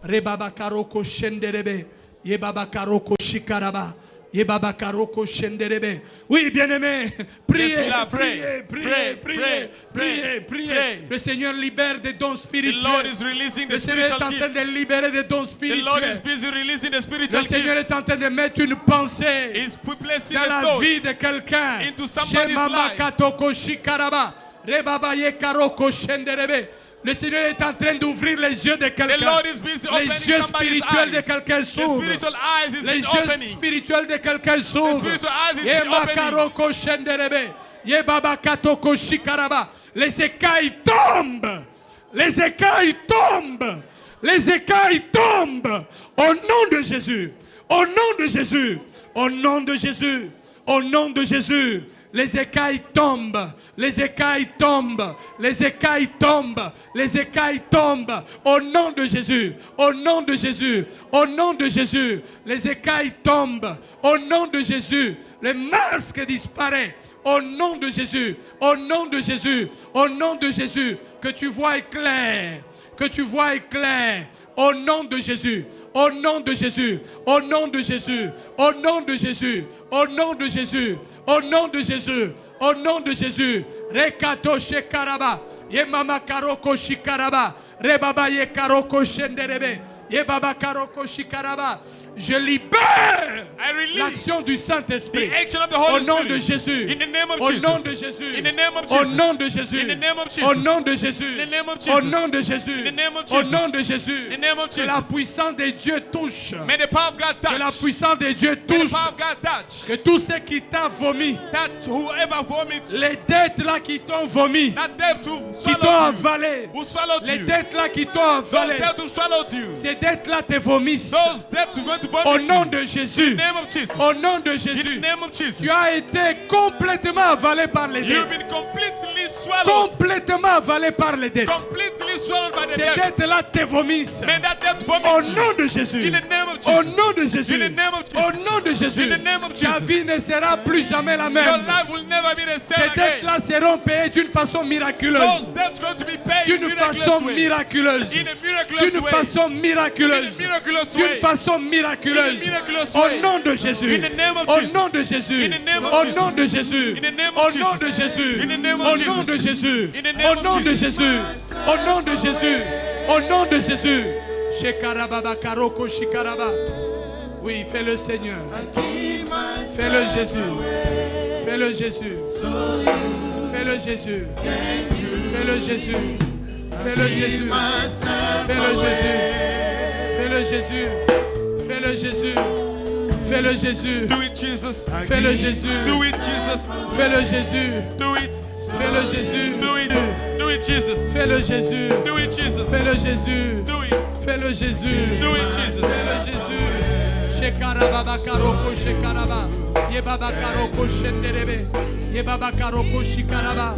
Rebaba karoko shenderebe. Ye baba karoko shikaraba. Ye baba karoko shenderebe. Oui, bien-aimé. Priez, Yes, we are. priez, Pray, priez, pray, priez, pray, priez, priez. pray. Le Seigneur libère des dons The Lord is spirituels. releasing the Le Seigneur est en spiritual train de gifts. libérer des dons The Lord is spirituels. busy releasing the Le spiritual Seigneur gifts. est en train de mettre une pensée He's placing dans the la vie thoughts de quelqu'un. into somebody's Shemama life. katoko shikaraba. Rebaba ye karoko shenderebe. Le Seigneur est en train d'ouvrir les yeux de The quelqu'un. Lord is busy Les opening yeux somebody's spirituels de eyes. quelqu'un The s'ouvrent. spiritual eyes is Les been yeux opening. spirituels de quelqu'un s'ouvrent. spiritual eyes is Ye been opening. makaroko shenderebe. Ye baba katoko shikaraba. Les écailles tombent. Les écailles tombent. Les écailles tombent. Au nom de Jésus. Au nom de Jésus. Au nom de Jésus. Au nom de Jésus. Les écailles tombent, les écailles tombent, les écailles tombent, les écailles tombent. Au nom de Jésus, au nom de Jésus, au nom de Jésus, les écailles tombent. Au nom de Jésus, le masque disparaît. Au nom de Jésus, au nom de Jésus, au nom de Jésus, que tu vois clair. Que tu vois clair. Au nom de Jésus. Au nom de Jésus. Au nom de Jésus. Au nom de Jésus. Au nom de Jésus. Au nom de Jésus. Au nom de Jésus. Rekato shekaraba. Ye mama karoko shikaraba. Rebaba ye karoko shenderebe. Ye baba karoko shikaraba. Je libère I release l'action du Saint-Esprit. the action of the Au Holy nom Spirit. de Jésus. In the name of Au Jesus. nom de Jésus. In the name of Au Jesus. nom de Jésus. In the name of Jesus. Au nom de Jésus. In the name of Au Jesus. nom de Jésus. In the name of Au Jesus. nom de Jésus. In the name of Que la Jesus. puissance de Dieu touche. May the power of God Que la touch. puissance de Dieu May the touche. power of God touch. Que tout ce qui t'a vomi, That whoever vomits, les dettes là qui t'ont vomi, that debt who qui t'ont swallowed you, avalé, who swallowed les you, dettes là qui t'ont those avalé, debt who swallowed you, ces dettes là te vomissent. those debt who going to Au vomit nom you. de In Jésus. the name of Jesus. Au nom de In Jésus. the name of Jesus. Tu as été complètement avalé par les You've dettes. been completely swallowed. Complètement avalé par les dettes. Completely swallowed by the Ces debt. dettes là te vomissent. May that debt Au vomit you. nom de Jésus. In the name of Au Jesus. nom de Jésus. In the name of Jesus. Au nom de Jésus. In the name of Ta Jesus. vie ne sera plus jamais la Your même. life will never be the same Tes dettes again. là seront payées d'une façon miraculeuse. Those debts going to be paid in D'une a façon miraculous way. miraculeuse. In a miraculous D'une way. façon In a miraculeuse. miraculous D'une way. façon miraculeuse. In a miraculous Au way. nom de Jésus. In the name of Au Jesus. nom de Jésus. In the name of Au Jesus. nom de Jésus. In the name Au of nom de Jesus. Jésus. In the name of Au Jesus. nom de Jésus. In the name Au of nom de Jesus. Jésus. Au nom de Jésus. Au nom de Jésus. Shekarababa karoko shikaraba. Oui, fais-le Seigneur. Fais-le Jésus. Fais-le Jésus. Fais-le Jésus. Fais-le Jésus. Fais-le Jésus. Fais-le Jésus. Fais-le Jésus. Fais-le Jésus. Fais-le Jésus. Do it, Jesus. Fais-le Jésus. Do it, Jesus. Fais-le Jésus. Do it. Fais-le Jésus. Do it. Do it, Jesus. Fais-le Jésus. Do it, Jesus. Fais-le Jésus. Do it. Fais-le Jésus. Do it, Jesus. Fais-le Jésus. Shekarababa karoko shekaraba. Yebaba karoko shenderebe. Yebaba karoko shikaraba.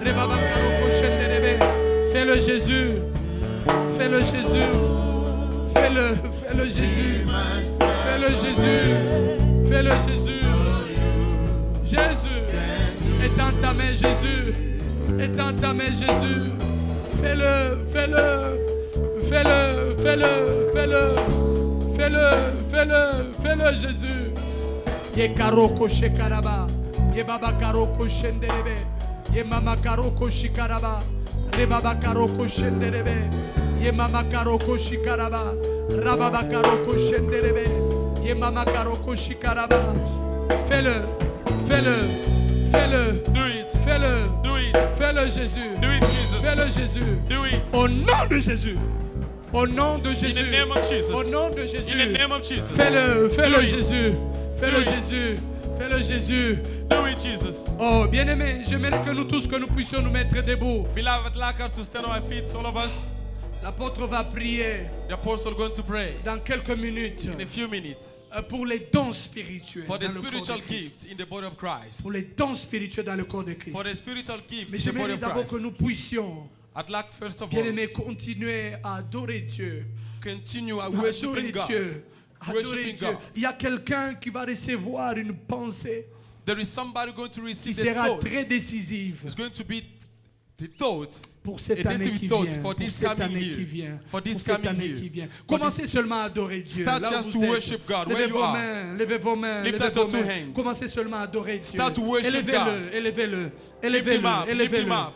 Rebaba karoko shenderebe. Fais-le Jésus. Fais-le Jésus. Fais-le Jésus. Fais-le Jésus. Fais-le Jésus. Jésus. Étends ta main, Jésus. Étends ta main, Jésus. Fais-le, fais-le. Fais-le, fais-le, fais-le. Fais-le, fais-le, fais-le, Jésus. Ye karoko shekaraba. Ye baba karoko shenderebe. Ye mama karoko shikaraba. Re baba karoko shenderebe. Ye mama karoko shikaraba. Rababa karoko shenderebe. Ye mama karoko shikaraba. Fais-le, fais-le, fais-le. Do it. Fais-le, Do it. fais-le Jésus. Do it, Jesus. Fais-le Jésus. Do it. Au nom de Jésus. Au nom de In Jésus. the name of Jesus. Au nom de Jésus. In the name of Jesus. Fais-le, fais-le Do it. Jésus. Fais-le Do it. Jésus. Fais-le Jésus. Do it, Jesus. Oh, bien-aimé, j'aimerais que nous tous, que nous puissions nous mettre debout. Beloved, I'd like us to stand on our feet, all of us. L'apôtre va prier The apostle going to pray dans quelques minutes in a few minutes pour les dons spirituels for the dans le corps spiritual de Christ. gift in the body of Christ. Pour les dons spirituels dans le corps de Christ. For the spiritual gift Mais in the body j'aimerais of d'abord Christ. que nous puissions, I'd like first of all bien-aimé, continuer à adorer Dieu. continue Adorer worshiping God. Dieu. Adorer Worshiping Dieu. God. Il y a quelqu'un qui va recevoir une pensée There is somebody going to qui receive the sera thoughts. très décisive It's going to be the thoughts. pour cette a année decisive qui thoughts vient. for Pour this cette coming année year. qui vient. For this Pour cette coming année year. qui vient. For Commencez seulement à adorer Dieu. Start Là où just vous to êtes. worship God Levez where you vos are. mains, levez vos mains, Lift levez up your vos two mains. hands. Commencez seulement à adorer Dieu. Start to worship Élevez-le, God. élevez-le, Lift élevez-le, him up, lift him élevez-le. up.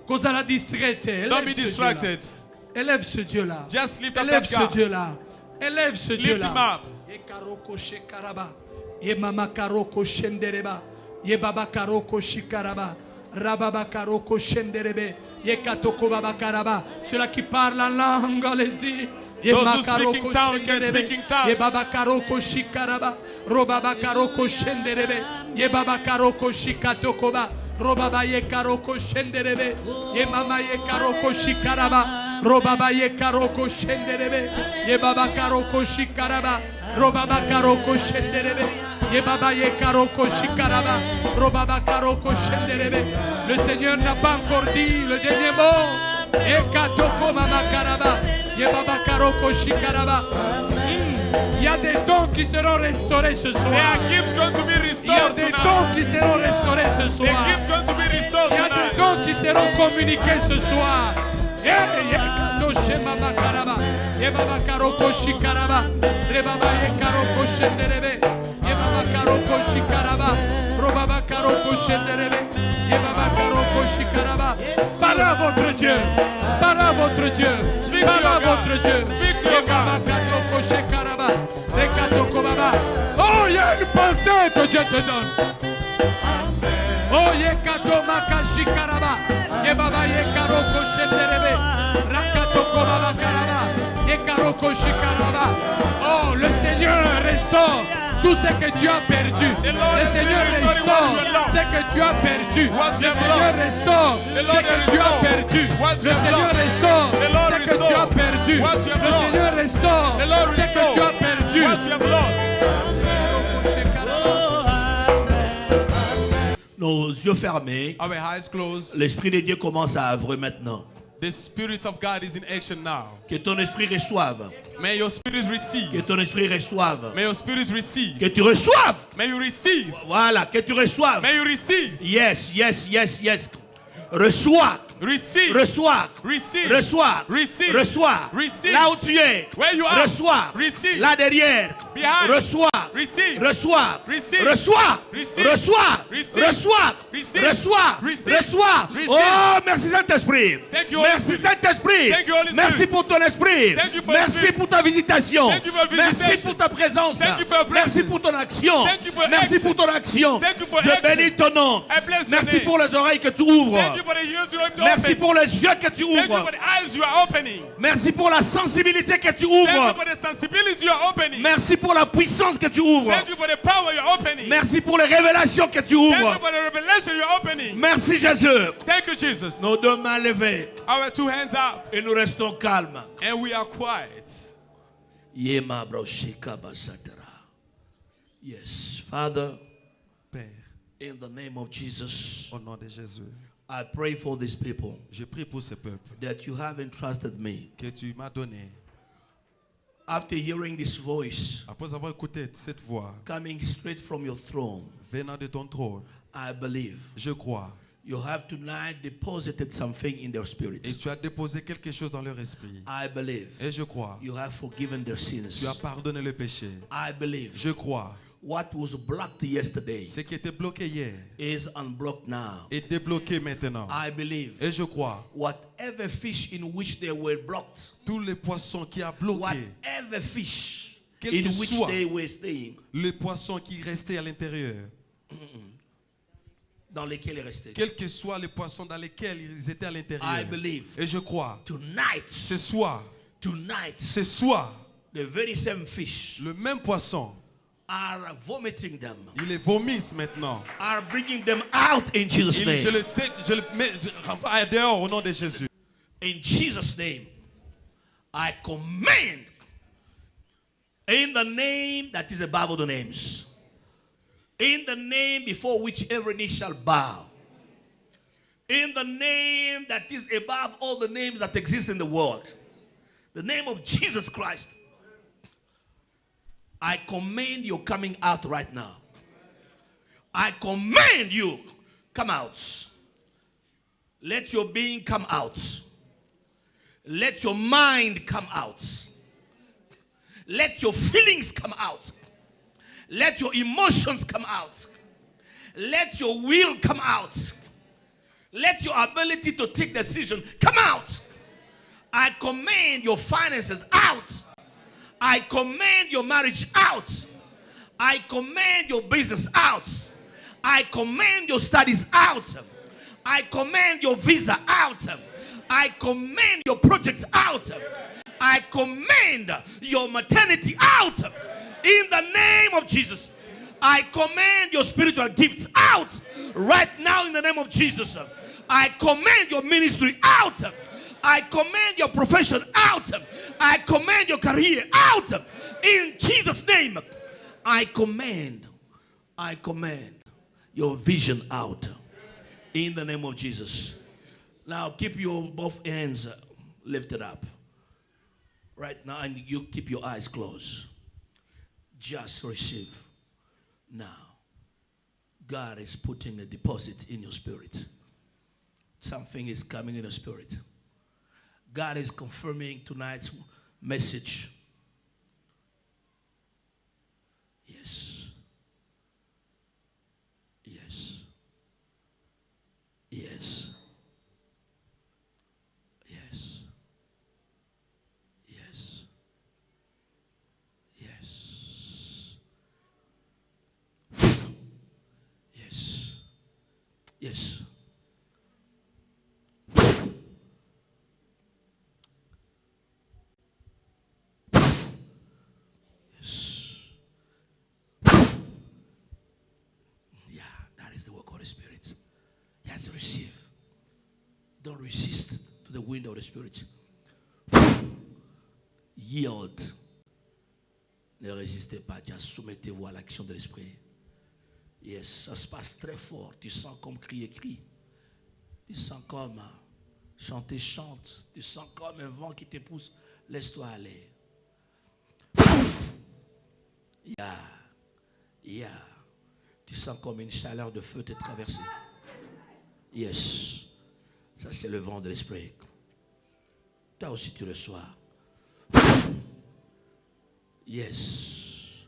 Cause à la distraite. Don't be Élève ce distracted. Dieu-là. Élève ce Dieu-là. Just lift up Élève that ce God. Dieu-là. Élève ce Lift Dieu-là. him up. Ye karoko shekaraba. Ye mama karoko shendereba. Ye baba karoko shikaraba. Rababa karoko shenderebe. Ye katoko baba karaba. Ceux-là qui parlent en langue, allez-y. Ye Those who makaroko speak in tongue can shenderebe. speak in tongue. Ye baba karoko shikaraba. Robaba karoko shenderebe. Ye baba karoko shikatokoba. Robaba ye karoko shenderebe. Ye mama ye karoko shikaraba. Robaba ye karoko shenderebe. Ye baba karoko shikaraba. Robaba karoko shenderebe. Ye baba ye karoko shikaraba. Robaba karoko shenderebe. Le Seigneur n'a pas encore dit le dernier mot. Ye katoko mama karaba. Ye baba karoko shikaraba. Il y a des dons qui seront restaurés ce There soir. are gifts going to be Il y a restored des tonight. dons qui seront restaurés ce The soir. gifts going to be restored Il y a des tonight. dons qui seront communiqués ce soir. Toshe mama karaba. Ye baba karoko shikaraba. Re baba ye karoko shenderebe. Ye baba karoko shikaraba. Ro baba karoko shenderebe. Ye baba karoko shikaraba. Parlez à votre Dieu. Parlez à votre Dieu. Parlez à votre Dieu. Ye baba karoko shikaraba. Re katoko baba. Oh, il y a une pensée que Dieu te donne. Oh, ye kato makashi karaba. Ye baba ye karoko shenderebe. Rakatoko baba karaba. Ye karoko shikaraba. Oh, le Seigneur restaure tout ce que tu as perdu. Le Seigneur restaure ce que tu as perdu. Le Seigneur restaure ce que tu as perdu. Le Seigneur restaure ce que tu as perdu. Le Seigneur restaure ce que tu as perdu. What you have lost. Nos yeux fermés, Our eyes closed. l'Esprit de Dieu commence à œuvrer maintenant. The Spirit of God is in action now. Que ton esprit reçoive. May your spirit receive. Que ton esprit reçoive. May your spirit receive. Que tu reçoives. May you receive. Voilà, que tu reçoives. May you receive. Yes, yes, yes, yes. Reçois. Receive. Reçois. Receive. Reçois. Receive. Reçois. Receive. Là où tu es. Where you are. Reçois. Receive. Là derrière. Behind. Reçois. Receive. Reçois. Receive. Reçois. Receive. Reçois. Receive. Reçois. Receive. Reçois. Receive. Reçois. Receive. Oh, merci Saint-Esprit. Thank you, Holy Merci Spirit. Saint-Esprit. Thank you, Holy Spirit. Merci pour ton esprit. Thank you for your Merci spirit. pour ta visitation. Thank you for your Merci visitation. pour ta présence. Thank you for your Merci presence. pour ton action. Thank you for your Merci action. pour ton action. Thank you for Je action. bénis ton nom. I bless your Merci name. pour les oreilles que tu ouvres. Thank you for the ears you are to Merci open. pour les yeux que tu Thank you ouvres. for the eyes you are opening. Merci pour la sensibilité que tu Thank you ouvres. for the sensibility you are opening. Merci pour la puissance que tu ouvres. Thank you for the power you are opening. Merci pour les révélations que tu Thank you ouvres. for the revelation you are opening. Merci Jésus. Thank you, Jesus. Nos deux mains levées Our two hands up et nous restons calmes. and we are quiet. Yema broshika basatara. Yes, Father, Père, in the name of Jesus, au nom de Jésus, I pray for these people je prie pour ce peuple that you have entrusted me. que tu m'as donné. After hearing this voice Après avoir écouté cette voix coming straight from your throne, venant de ton trône, I believe je crois. you have tonight deposited something in their Et spirit. tu as déposé quelque chose dans leur esprit. I believe Et je crois. you have forgiven their Tu as sins. pardonné le péché. I believe Je crois. what was blocked yesterday Ce qui était bloqué hier is unblocked now. est débloqué maintenant. I believe Et je crois. whatever fish in which they were blocked, Tous les poissons qui a bloqué, whatever fish Quel in que which soit they were staying, les poissons qui restaient à l'intérieur, dans lesquels ils restaient. quels que soient les poissons dans lesquels ils étaient à I l'intérieur. believe Et je crois. tonight, Ce soir, the very same fish le même poisson, are vomiting them, il les vomisse maintenant. are bringing them out in Jesus' Je name. le mets renvoie dehors au nom de Jésus. In Jesus' name, I command, in the name that is above all the names, in the name before which every knee shall bow, in the name that is above all the names that exist in the world, the name of Jesus Christ, I command you coming out right now. I command you, come out. Let your being come out. Let your mind come out. Let your feelings come out. Let your emotions come out. Let your will come out. Let your ability to take decision come out. I command your finances out. I command your marriage out. I command your business out. I command your studies out. I command your visa out. I command your projects out. I command your maternity out. In the name of Jesus. I command your spiritual gifts out. Right now in the name of Jesus. I command your ministry out. I command your profession out. I command your career out. In Jesus' name. I command your vision out. In the name of Jesus. Now keep your both hands lifted up. Right now, and you keep your eyes closed. Just receive. Now, God is putting a deposit in your spirit. Something is coming in your spirit. God is confirming tonight's message. Yes. Yes. Yes. Yes. Yes. Yes. Yes. Yes. Yeah, that is the work of the Spirit. Yes, receive. Don't resist to the wind of the Spirit. Yield. Ne résistez pas, déjà soumettez-vous à l'action de l'Esprit. Yes, ça se passe très fort. Tu sens comme crier, crie. Tu sens comme chanter, chante. Tu sens comme un vent qui te pousse. Laisse-toi aller. Yeah. Tu sens comme une chaleur de feu te traverser. Yes. Ça, c'est le vent de l'Esprit. Toi aussi, tu reçois. Yes.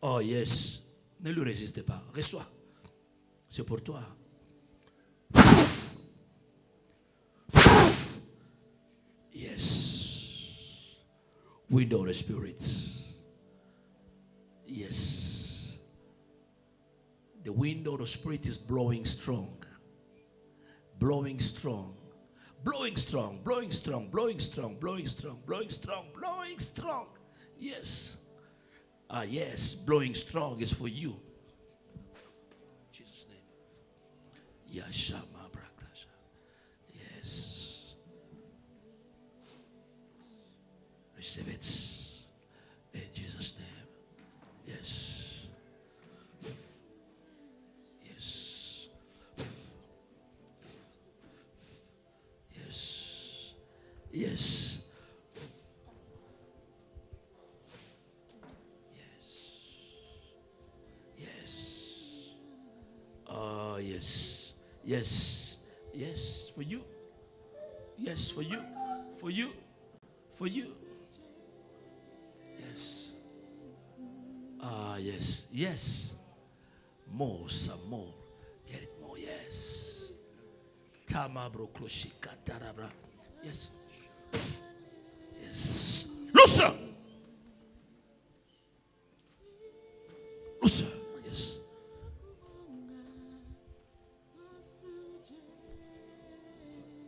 Oh, yes. Ne lui résistez pas. Reçois. C'est pour toi. Yes. Wind of the Spirit. Yes. The wind of the Spirit is blowing strong. Blowing strong. Blowing strong. Blowing strong. Blowing strong. Blowing strong. Blowing strong. Blowing strong. Yes. Yes. Blowing strong is for you. In Jesus' name. Yashama Brakrasha. Yes. Receive it. In Jesus' name. Yes. Yes. Yes. Yes. Yes. Oh, yes. Yes. Yes. For you. Yes, for you. For you. For you. Yes. Yes. Yes. More, some more. Get it more. Yes. Tamabro kloshi katarabra. Yes. Yes. Looser. Looser. Yes.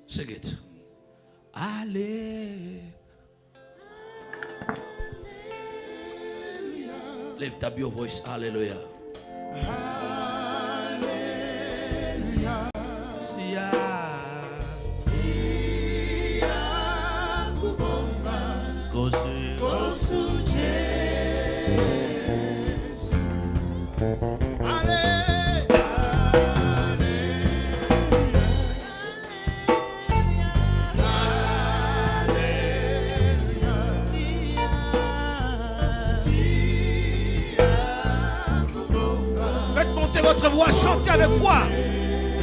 Sing it. Allez. Lift up your voice. Hallelujah. Hallelujah. Faites monter votre voix, chantez avec foi.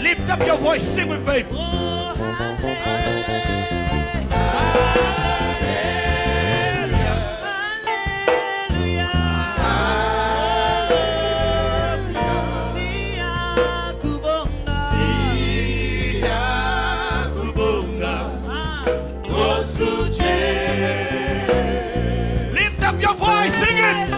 Lift up your voice, sing with faith. Lift up your voice, sing it.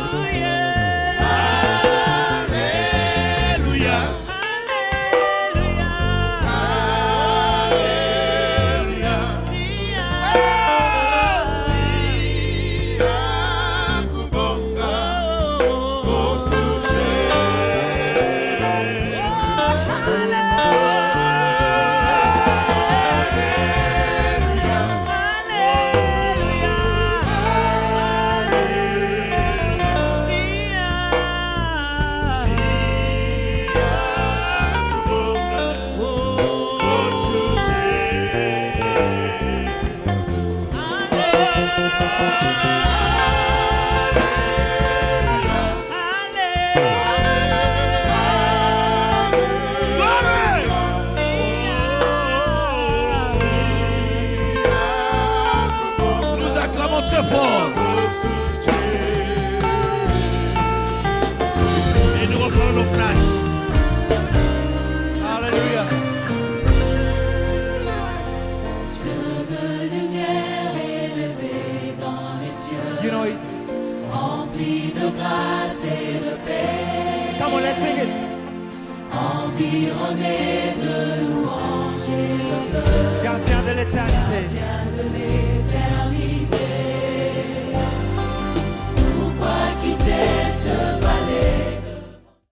prendre nos places. Alléluia. De lumière élevée dans les cieux, You know it. rempli de grâce et de paix, Come on, let's sing it. environné de louanges et de fleurs, Gardien de l'éternité.